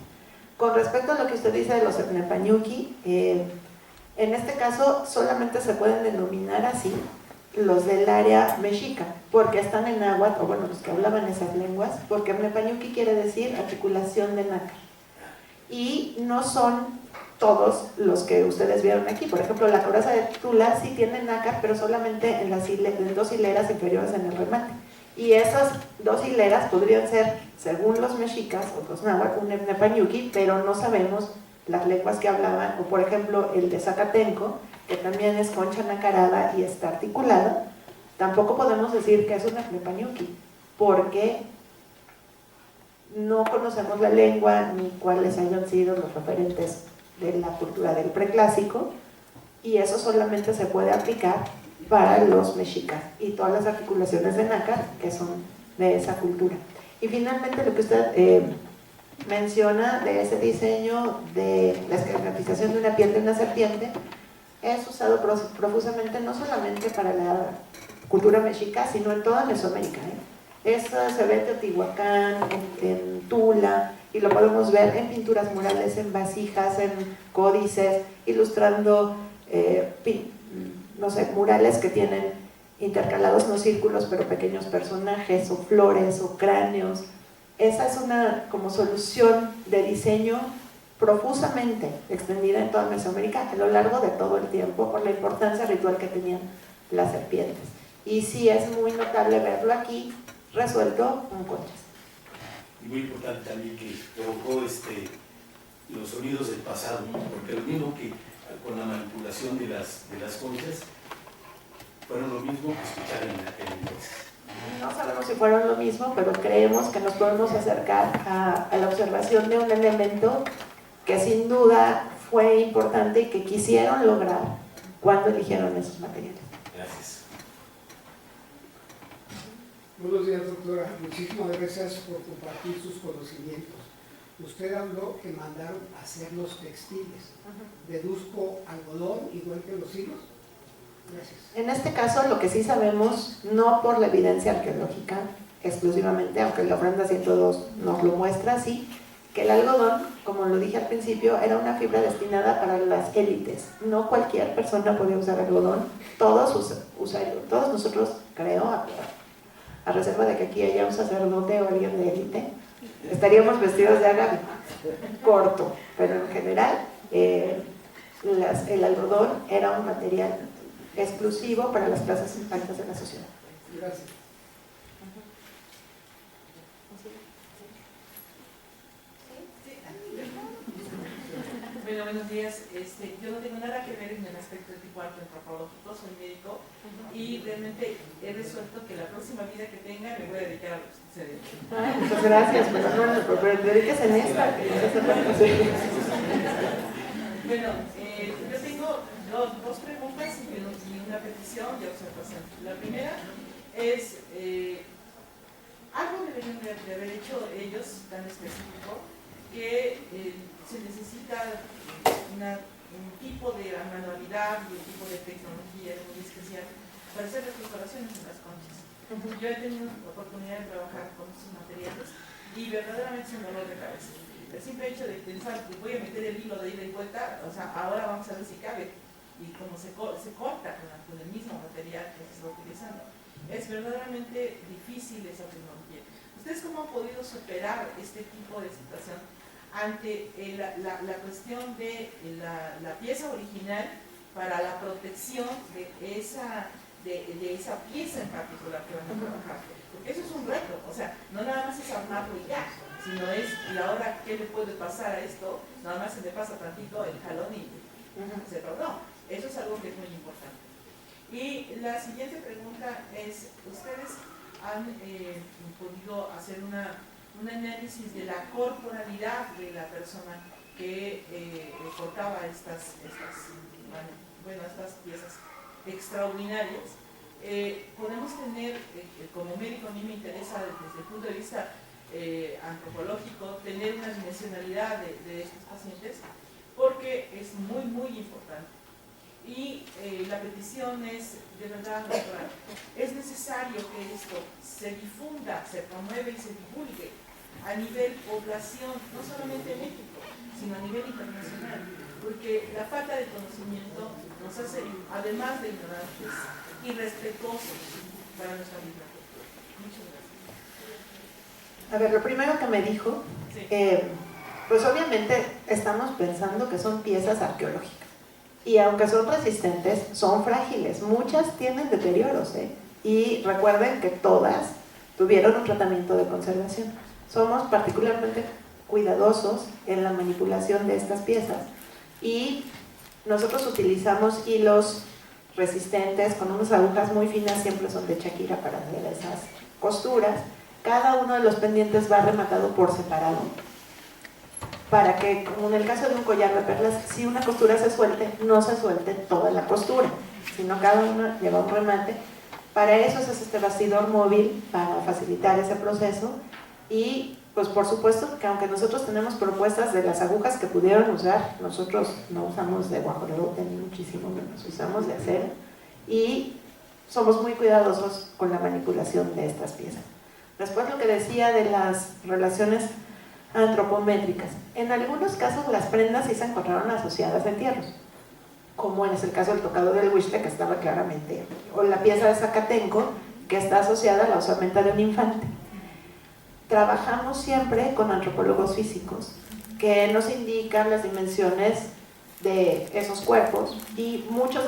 Con respecto a lo que usted dice de los Epnepañuqui, en este caso solamente se pueden denominar así los del área mexica, porque están en náhuatl, o bueno, los que hablaban esas lenguas, porque Epnepañuqui quiere decir articulación de nácar, y no son todos los que ustedes vieron aquí. Por ejemplo, la coraza de Tula sí tiene nácar, pero solamente en las dos hileras inferiores en el remate, y esas dos hileras podrían ser, según los mexicas o los náhuatl, un Epnepañuqui, pero no sabemos las lenguas que hablaban. O por ejemplo el de Zacatenco, que también es concha nacarada y está articulada, tampoco podemos decir que es un Epnepañuqui, porque no conocemos la lengua ni cuáles hayan sido los referentes de la cultura del preclásico, y eso solamente se puede aplicar para los mexicas y todas las articulaciones de nácar que son de esa cultura. Y finalmente lo que usted menciona de ese diseño de la esquematización de una piel de una serpiente, es usado profusamente no solamente para la cultura mexica, sino en toda Mesoamérica. Eso se ve en Teotihuacán, en Tula, y lo podemos ver en pinturas murales, en vasijas, en códices, ilustrando no sé, murales que tienen intercalados no círculos, pero pequeños personajes, o flores, o cráneos. Esa es una como solución de diseño profusamente extendida en toda Mesoamérica a lo largo de todo el tiempo, por la importancia ritual que tenían las serpientes. Y sí es muy notable verlo aquí resuelto con conchas. Y muy importante también que provocó los sonidos del pasado, ¿no? Porque lo mismo que con la manipulación de las conchas, fueron lo mismo que escuchar en aquel entonces. No sabemos si fueron lo mismo, pero creemos que nos podemos acercar a la observación de un elemento que sin duda fue importante y que quisieron lograr cuando eligieron esos materiales. Gracias. Buenos días, doctora. Muchísimas gracias por compartir sus conocimientos. Usted habló que mandaron a hacer los textiles. Deduzco algodón igual que los hilos. Gracias. En este caso, lo que sí sabemos, no por la evidencia arqueológica exclusivamente, aunque la ofrenda 102 nos lo muestra así, que el algodón, como lo dije al principio, era una fibra destinada para las élites. No cualquier persona podía usar algodón. Todos nosotros, creo, a reserva de que aquí haya un sacerdote o alguien de élite, estaríamos vestidos de agave corto, pero en general el algodón era un material exclusivo para las clases altas de la sociedad. Gracias. Bueno, buenos días. Yo no tengo nada que ver en el aspecto de tipo arte antropológico, soy médico y realmente he resuelto que la próxima vida que tenga me voy a dedicar a lo que sucede. Muchas gracias, pero dediques en esta, que no se sepa hacer. Bueno, yo tengo dos preguntas y una petición de observación. La primera es, algo deberían de haber hecho ellos tan específico que se necesita un tipo de manualidad y un tipo de tecnología muy especial para hacer las preparaciones en las conchas. Yo he tenido la oportunidad de trabajar con estos materiales y verdaderamente es un dolor de cabeza. El simple hecho de pensar que voy a meter el hilo de ida y vuelta, o sea, ahora vamos a ver si cabe, y como se corta con el mismo material que se está utilizando, es verdaderamente difícil esa tecnología. ¿Ustedes cómo han podido superar este tipo de situación ante la cuestión de la pieza original para la protección de esa pieza en particular que van a trabajar? Porque eso es un reto, o sea, no nada más es armarlo y ya, sino es, y ahora, ¿qué le puede pasar a esto? Nada más se le pasa tantito el jalón y se tornó. Eso es algo que es muy importante. Y la siguiente pregunta es, ¿ustedes han podido hacer un análisis de la corporalidad de la persona que cortaba estas piezas extraordinarias? Podemos tener, como médico a mí me interesa desde el punto de vista antropológico, tener una dimensionalidad de estos pacientes, porque es muy, muy importante. Y la petición es, de verdad, doctora, es necesario que esto se difunda, se promueva y se divulgue a nivel población, no solamente en México, sino a nivel internacional, porque la falta de conocimiento nos hace, además de ignorantes, irrespetuosos para nuestra misma cultura. Muchas gracias. A ver, lo primero que me dijo, Sí. pues obviamente estamos pensando que son piezas arqueológicas. Y aunque son resistentes, son frágiles. Muchas tienen deterioros, ¿eh? Y recuerden que todas tuvieron un tratamiento de conservación. Somos particularmente cuidadosos en la manipulación de estas piezas. Y nosotros utilizamos hilos resistentes con unas agujas muy finas, siempre son de Shakira para hacer esas costuras. Cada uno de los pendientes va rematado por separado, para que, como en el caso de un collar de perlas, si una costura se suelte, no se suelte toda la costura, sino cada una lleva un remate. Para eso es este bastidor móvil, para facilitar ese proceso. Y pues por supuesto que aunque nosotros tenemos propuestas de las agujas que pudieron usar, nosotros no usamos de guajolote ni muchísimo menos, usamos de acero, y somos muy cuidadosos con la manipulación de estas piezas. Después, lo que decía de las relaciones antropométricas. En algunos casos las prendas sí se encontraron asociadas a entierros, como es el caso del tocado del huixte, que estaba claramente, o la pieza de Zacatenco, que está asociada a la osamenta de un infante. Trabajamos siempre con antropólogos físicos que nos indican las dimensiones de esos cuerpos, y muchos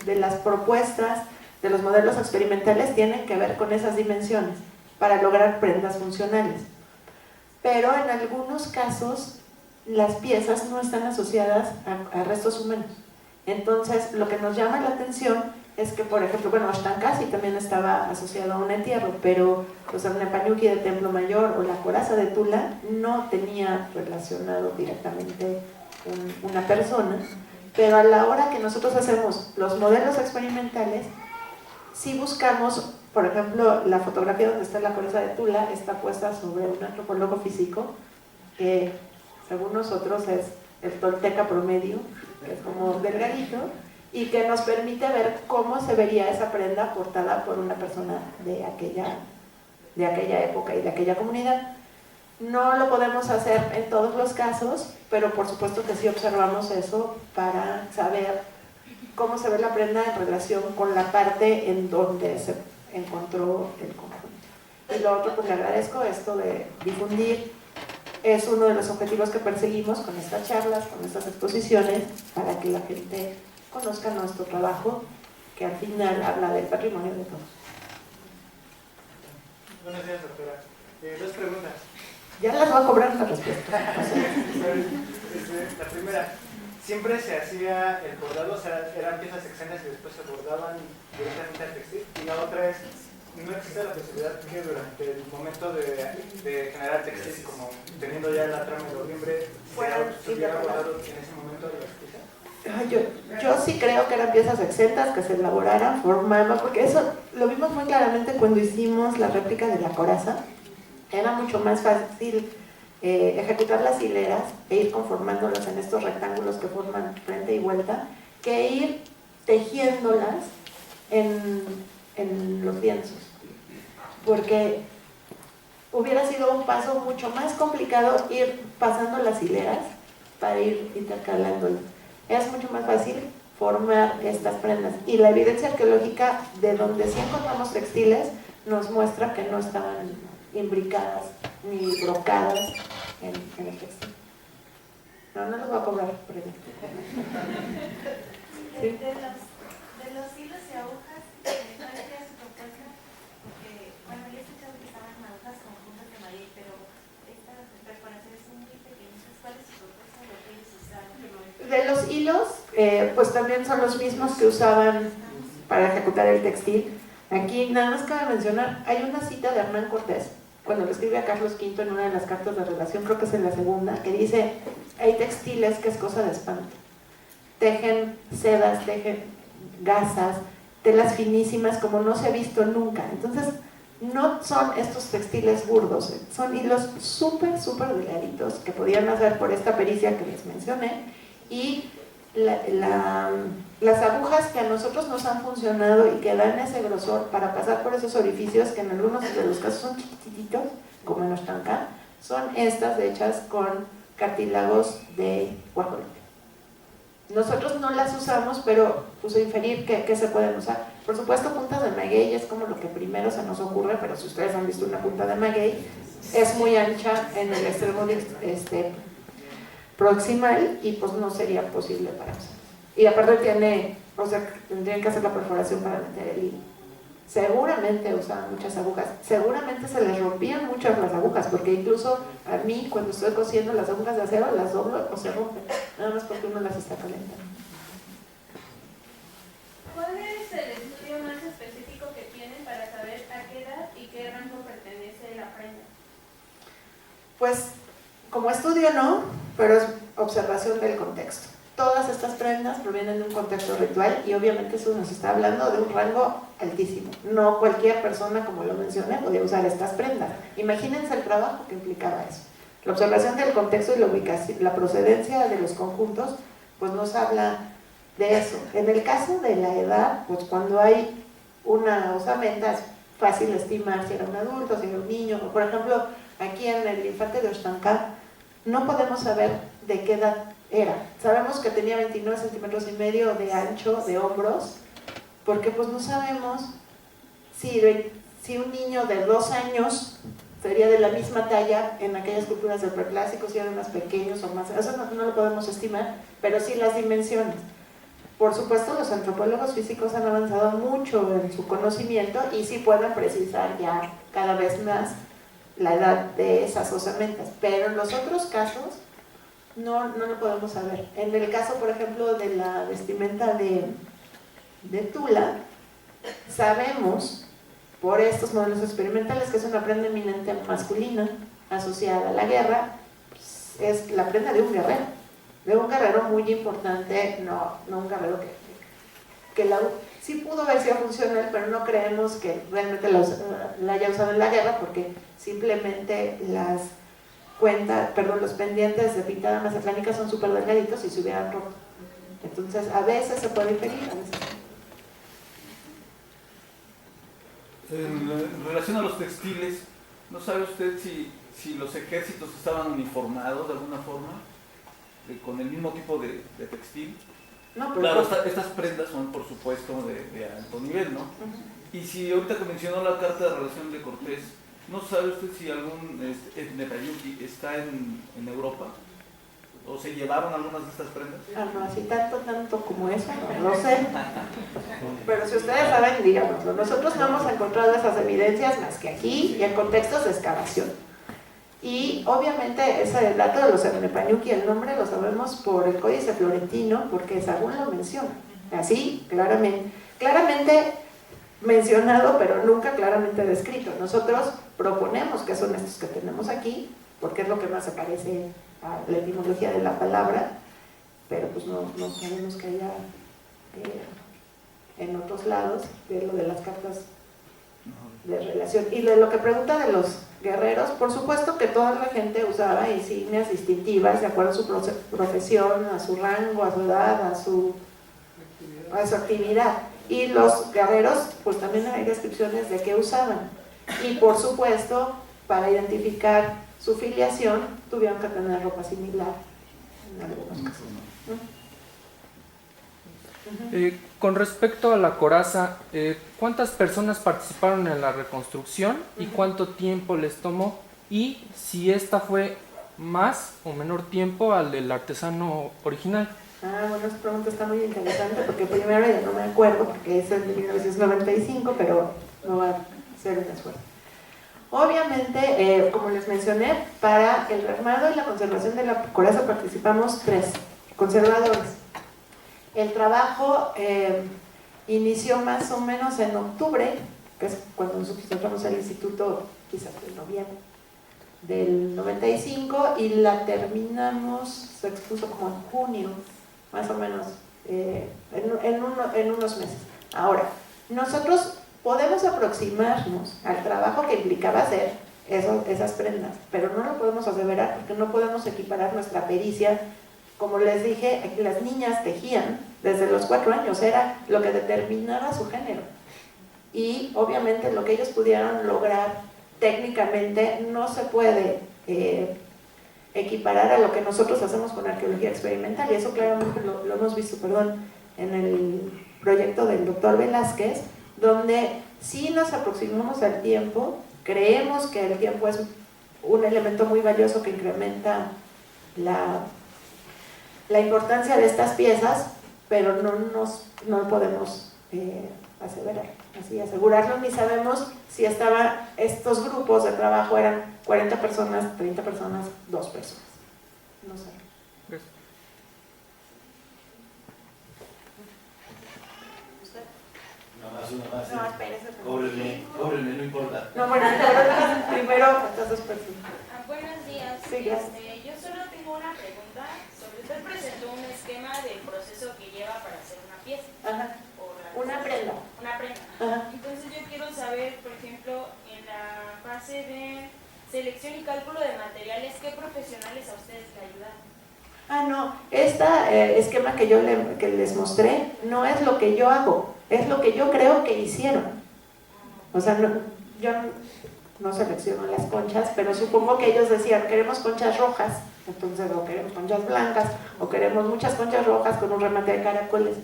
de las propuestas de los modelos experimentales tienen que ver con esas dimensiones para lograr prendas funcionales. Pero en algunos casos las piezas no están asociadas a restos humanos. Entonces, lo que nos llama la atención es que, por ejemplo, bueno, Oxtancasi también estaba asociado a un entierro, pero los Arnepanyuki de Templo Mayor o la coraza de Tula no tenía relacionado directamente una persona, pero a la hora que nosotros hacemos los modelos experimentales, sí buscamos. Por ejemplo, la fotografía donde está la coraza de Tula está puesta sobre un antropólogo físico que, según nosotros, es el tolteca promedio, que es como delgadito, y que nos permite ver cómo se vería esa prenda portada por una persona de aquella época y de aquella comunidad. No lo podemos hacer en todos los casos, pero por supuesto que sí observamos eso para saber cómo se ve la prenda en relación con la parte en donde se encontró el conjunto. Y lo otro, pues le agradezco esto de difundir, es uno de los objetivos que perseguimos con estas charlas, con estas exposiciones, para que la gente conozca nuestro trabajo, que al final habla del patrimonio de todos. Buenos días, doctora. Dos preguntas. Ya las voy a cobrar la respuesta. La primera, siempre se hacía el bordado, o sea, eran piezas exentas y después se bordaban directamente al textil. Y la otra es, no existe la posibilidad que durante el momento de generar textil, como teniendo ya la trama de noviembre, se hubiera bordado en ese momento de las piezas. Yo sí creo que eran piezas exentas que se elaboraran, formaban, porque eso lo vimos muy claramente cuando hicimos la réplica de la coraza. Era mucho más fácil ejecutar las hileras e ir conformándolas en estos rectángulos que forman frente y vuelta, que ir tejiéndolas en los lienzos, porque hubiera sido un paso mucho más complicado ir pasando las hileras para ir intercalándolas. Es mucho más fácil formar estas prendas, y la evidencia arqueológica de donde sí encontramos textiles nos muestra que no estaban imbricadas ni brocadas en el textil. No les voy a cobrar por ello. ¿Sí? De los hilos y agujas, ¿cuál era su propuesta? Porque, bueno, yo he escuchado que estaban agujas con puntas de maíz, pero estas perforaciones son muy pequeñitas. ¿Cuál es su propuesta de lo que ellos usaban? De los hilos, pues también son los mismos que usaban para ejecutar el textil. Aquí nada más cabe mencionar, hay una cita de Hernán Cortés, cuando le escribe a Carlos V en una de las cartas de relación, creo que es en la segunda, que dice, hay textiles que es cosa de espanto. Tejen sedas, tejen gasas, telas finísimas como no se ha visto nunca. Entonces, no son estos textiles burdos, son hilos súper delgaditos que podían hacer por esta pericia que les mencioné, y las agujas que a nosotros nos han funcionado y que dan ese grosor para pasar por esos orificios, que en algunos de los casos son chiquititos, como en Oxtlancán, son estas hechas con cartílagos de guajolote. Nosotros no las usamos, pero puso inferir que se pueden usar. Por supuesto, puntas de maguey es como lo que primero se nos ocurre, pero si ustedes han visto una punta de maguey, es muy ancha en el extremo proximal y pues no sería posible para usar. Y aparte tendrían que hacer la perforación para meter el hilo. Seguramente usaban muchas agujas, seguramente se les rompían muchas las agujas, porque incluso a mí cuando estoy cosiendo las agujas de acero las doblo o se rompen, nada más porque uno las está calentando. ¿Cuál es el estudio más específico que tienen para saber a qué edad y qué rango pertenece la prenda? Pues como estudio no, pero es observación del contexto. Todas estas prendas provienen de un contexto ritual y obviamente eso nos está hablando de un rango altísimo. No cualquier persona, como lo mencioné, podía usar estas prendas. Imagínense el trabajo que implicaba eso. La observación del contexto y la ubicación, la procedencia de los conjuntos, pues nos habla de eso. En el caso de la edad, pues cuando hay una osamenta es fácil estimar si era un adulto, si era un niño. Por ejemplo, aquí en el infante de Oxtlancán no podemos saber de qué edad era. Sabemos que tenía 29 centímetros y medio de ancho de hombros, porque pues no sabemos si un niño de 2 años sería de la misma talla en aquellas culturas del preclásico, si eran más pequeños o más, eso no lo podemos estimar, pero sí las dimensiones. Por supuesto, los antropólogos físicos han avanzado mucho en su conocimiento y sí pueden precisar ya cada vez más la edad de esas osamentas, pero en los otros casos no lo podemos saber. En el caso, por ejemplo, de la vestimenta de tula, sabemos por estos modelos experimentales que es una prenda eminente masculina asociada a la guerra, pues es la prenda de un guerrero muy importante, no un guerrero que sí pudo haber sido funcional, pero no creemos que realmente la haya usado en la guerra, porque simplemente los pendientes de pintada mazatlánica son súper delgaditos y se hubieran roto. Entonces, a veces se puede inferir, a veces no. En relación a los textiles, ¿no sabe usted si los ejércitos estaban uniformados de alguna forma, con el mismo tipo de textil? No, pero claro, estas prendas son, por supuesto, de alto nivel, ¿no? Y si ahorita que mencionó la carta de relación de Cortés, ¿no sabe usted si algún Netayuki está en Europa? ¿O se llevaron algunas de estas prendas? No, así tanto como eso, no lo sé. Pero si ustedes saben, díganoslo. Nosotros no hemos encontrado esas evidencias más que aquí y en contextos de excavación. Y obviamente ese dato de los Ernepañuki, el nombre lo sabemos por el Códice Florentino, porque Sahagún lo menciona, así claramente mencionado, pero nunca claramente descrito. Nosotros proponemos que son estos que tenemos aquí, porque es lo que más se parece a la etimología de la palabra, pero pues no sabemos que haya en otros lados de lo de las cartas de relación. Y de lo que pregunta de los guerreros, por supuesto que toda la gente usaba insignias distintivas de acuerdo a su profesión, a su rango, a su edad, a su actividad. Y los guerreros, pues también hay descripciones de qué usaban. Y por supuesto, para identificar su filiación, tuvieron que tener ropa similar en algunos casos. Con respecto a la coraza, ¿cuántas personas participaron en la reconstrucción y cuánto tiempo les tomó? Y si esta fue más o menor tiempo al del artesano original. Bueno, esa pregunta está muy interesante porque primero ya no me acuerdo porque es el de 1995, pero no va a ser un esfuerzo. Obviamente, como les mencioné, para el armado y la conservación de la coraza participamos 3 conservadores. El trabajo inició más o menos en octubre, que es cuando nosotros entramos al instituto, quizás en noviembre del 95, y la terminamos, se expuso como en junio, más o menos, en unos meses. Ahora, nosotros podemos aproximarnos al trabajo que implicaba hacer esas prendas, pero no lo podemos aseverar porque no podemos equiparar nuestra pericia. Como les dije, las niñas tejían desde los 4 años, era lo que determinaba su género. Y obviamente lo que ellos pudieran lograr técnicamente no se puede equiparar a lo que nosotros hacemos con arqueología experimental, y eso claramente lo hemos visto, en el proyecto del doctor Velázquez, donde sí nos aproximamos al tiempo, creemos que el tiempo es un elemento muy valioso que incrementa la importancia de estas piezas, pero no lo podemos asegurarlo, ni sabemos si estos grupos de trabajo eran 40 personas, 30 personas, 2 personas. No sé. Gracias. Una más. No, espérese. Cóbrenme, no importa. No, bueno, primero estas 2 personas. Buenos días. Sí, gracias. Yo solo tengo una pregunta. Usted presentó un esquema del proceso que lleva para hacer una pieza. Ajá. Una prenda. Una prenda. Ajá. Entonces yo quiero saber, por ejemplo, en la fase de selección y cálculo de materiales, ¿qué profesionales a ustedes le ayudan? No, este esquema que les mostré no es lo que yo hago, es lo que yo creo que hicieron. O sea, yo no selecciono las conchas, pero supongo que ellos decían, queremos conchas rojas, entonces o queremos conchas blancas, o queremos muchas conchas rojas con un remate de caracoles.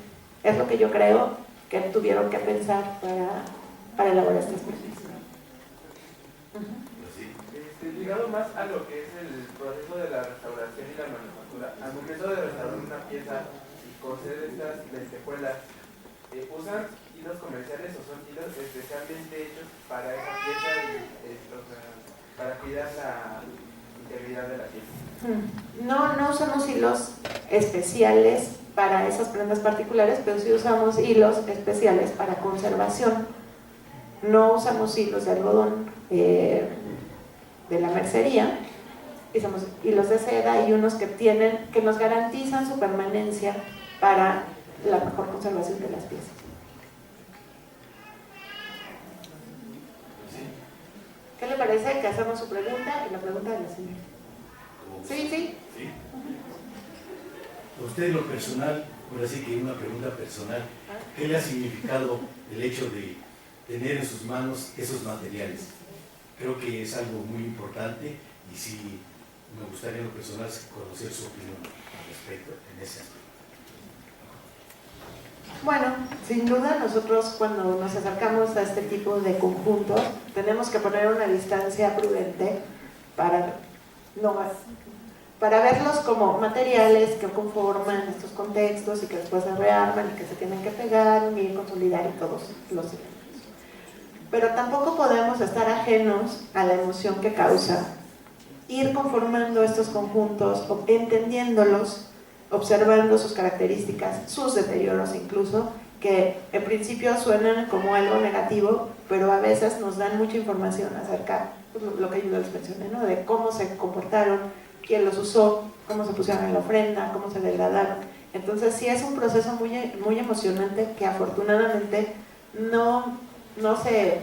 Es lo que yo creo que tuvieron que pensar para elaborar estas cosas. Ligado más a lo que es el proceso de la restauración y la manufactura, al momento de restaurar una pieza y coser estas lentejuelas, ¿usan hilos comerciales o son hilos especialmente hechos para esa pieza y para cuidar la integridad de la pieza? No usamos hilos especiales para esas prendas particulares, pero sí usamos hilos especiales para conservación. No usamos hilos de algodón de la mercería, usamos hilos de seda y unos que nos garantizan su permanencia para la mejor conservación de las piezas. ¿Qué le parece que hacemos su pregunta y la pregunta de la señora? Sí. A usted en lo personal, ahora sí que una pregunta personal, ¿qué le ha significado el hecho de tener en sus manos esos materiales? Creo que es algo muy importante y sí me gustaría en lo personal conocer su opinión al respecto en ese aspecto. Bueno, sin duda nosotros cuando nos acercamos a este tipo de conjuntos tenemos que poner una distancia prudente para verlos como materiales que conforman estos contextos y que después se rearman y que se tienen que pegar, unir, consolidar y todos los elementos. Pero tampoco podemos estar ajenos a la emoción que causa ir conformando estos conjuntos, entendiéndolos, observando sus características, sus deterioros incluso, que en principio suenan como algo negativo, pero a veces nos dan mucha información acerca de lo que yo les mencioné, ¿no? De cómo se comportaron, quién los usó, cómo se pusieron en la ofrenda, cómo se degradaron. Entonces sí es un proceso muy emocionante que afortunadamente no se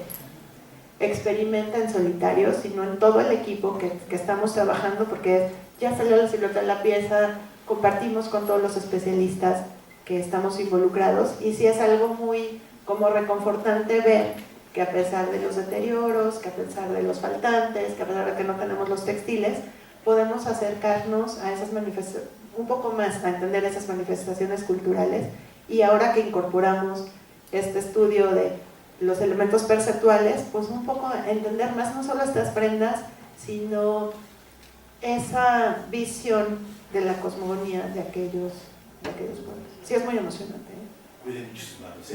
experimenta en solitario, sino en todo el equipo que estamos trabajando, porque ya salió la silueta de la pieza, compartimos con todos los especialistas que estamos involucrados, y sí es algo muy como reconfortante ver que a pesar de los deterioros, que a pesar de los faltantes, que a pesar de que no tenemos los textiles, podemos acercarnos a esas manifestaciones, un poco más a entender esas manifestaciones culturales, y ahora que incorporamos este estudio de los elementos perceptuales, pues un poco entender más no solo estas prendas, sino esa visión de la cosmogonía de aquellos pueblos. Sí, es muy emocionante. Cuiden mucho sus manos,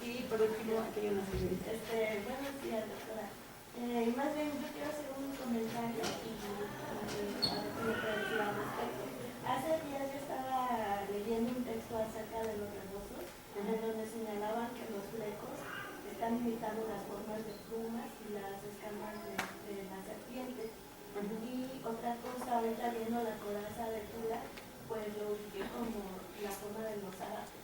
Y por último, aquí hay una señorita. Buenos días, doctora. Más bien, yo quiero hacer un comentario y a ver qué me puede decir al respecto. Hace días yo estaba leyendo un texto acerca de los rebosos, en donde señalaban que los flecos están imitando las formas de plumas y las escamas de la serpiente. Y otra cosa, ahorita viendo la coraza de Tula, pues lo ubiqué como la forma de los árabes.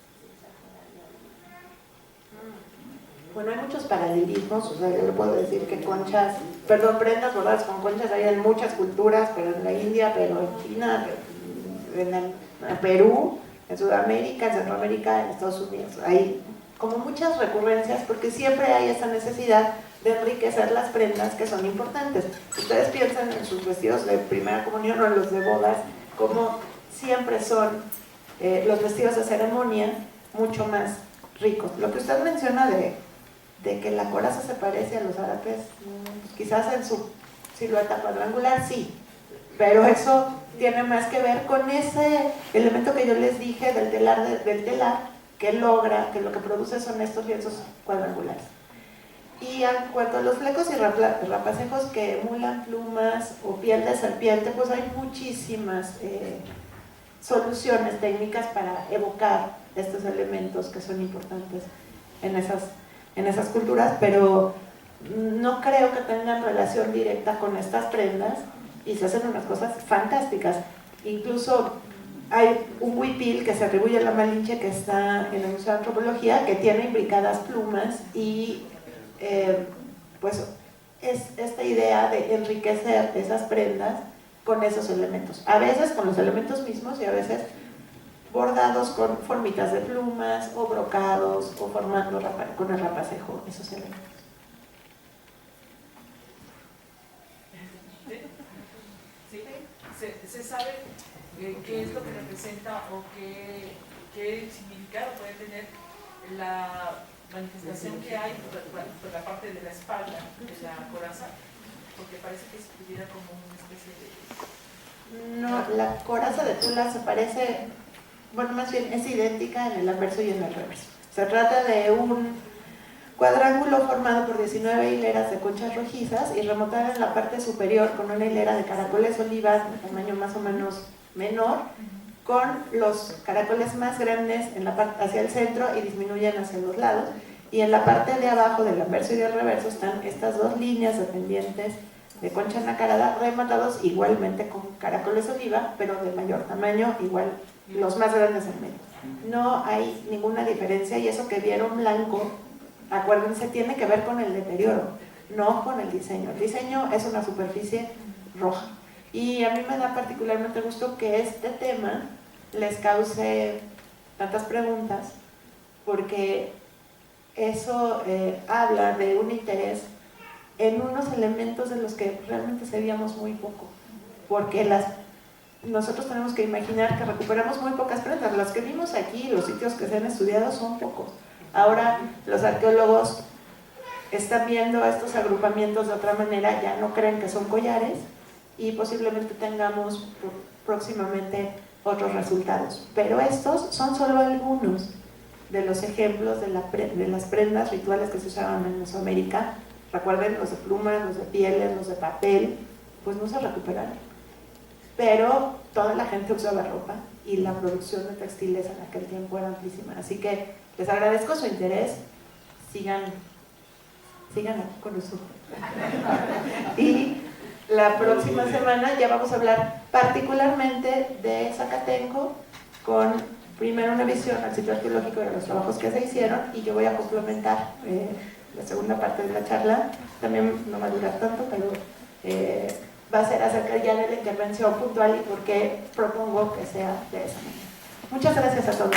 Bueno, hay muchos paralelismos, o sea, yo le puedo decir que prendas bordadas con conchas hay en muchas culturas, pero en la India, pero en China, en Perú, en Sudamérica, en Centroamérica, en Estados Unidos. Hay como muchas recurrencias porque siempre hay esa necesidad de enriquecer las prendas que son importantes. Ustedes piensan en sus vestidos de primera comunión o en los de bodas, como siempre son los vestidos de ceremonia mucho más ricos. Lo que usted menciona de que la coraza se parece a los árabes, pues quizás en su silueta cuadrangular sí, pero eso tiene más que ver con ese elemento que yo les dije del telar que logra, que lo que produce son estos lienzos cuadrangulares. Y en cuanto a los flecos y rapacejos que emulan plumas o piel de serpiente, pues hay muchísimas soluciones técnicas para evocar estos elementos que son importantes en esas culturas, pero no creo que tengan relación directa con estas prendas, y se hacen unas cosas fantásticas. Incluso hay un huipil que se atribuye a la Malinche, que está en el Museo de Antropología, que tiene imbricadas plumas, y pues es esta idea de enriquecer esas prendas con esos elementos, a veces con los elementos mismos y a veces bordados con formitas de plumas o brocados o formando con el rapacejo esos elementos. ¿Sí? ¿Se sabe qué es lo que representa o qué significado puede tener la manifestación que hay por la parte de la espalda de la coraza? Porque parece que se pudiera como una especie de... No, la coraza de Tula se parece, bueno, más bien es idéntica en el anverso y en el reverso. Se trata de un cuadrángulo formado por 19 hileras de conchas rojizas y rematada en la parte superior con una hilera de caracoles oliva de tamaño más o menos menor, con los caracoles más grandes en la parte hacia el centro y disminuyen hacia los lados, y en la parte de abajo del anverso y del reverso están estas dos líneas de pendientes de concha nacarada rematados igualmente con caracoles oliva, pero de mayor tamaño, igual los más grandes en medio. No hay ninguna diferencia, y eso que vieron blanco, acuérdense, tiene que ver con el deterioro, no con el diseño. El diseño es una superficie roja. Y a mí me da particularmente gusto que este tema les cause tantas preguntas, porque eso habla de un interés en unos elementos de los que realmente sabíamos muy poco, porque nosotros tenemos que imaginar que recuperamos muy pocas prendas. Las que vimos aquí, los sitios que se han estudiado son pocos. Ahora los arqueólogos están viendo estos agrupamientos de otra manera, ya no creen que son collares, y posiblemente tengamos próximamente otros resultados. Pero estos son solo algunos de los ejemplos de las prendas rituales que se usaban en Mesoamérica recuerden, los de plumas, los de pieles, los de papel, pues no se recuperaron. Pero toda la gente usaba ropa y la producción de textiles en aquel tiempo era amplísima. Así que les agradezco su interés, sigan aquí con nosotros. Y la próxima semana ya vamos a hablar particularmente de Zacatenco, con primero una visión al sitio arqueológico de los trabajos que se hicieron, y yo voy a complementar la segunda parte de la charla. También no va a durar tanto, pero va a ser acerca ya de la intervención puntual y por qué propongo que sea de esa manera. Muchas gracias a todos.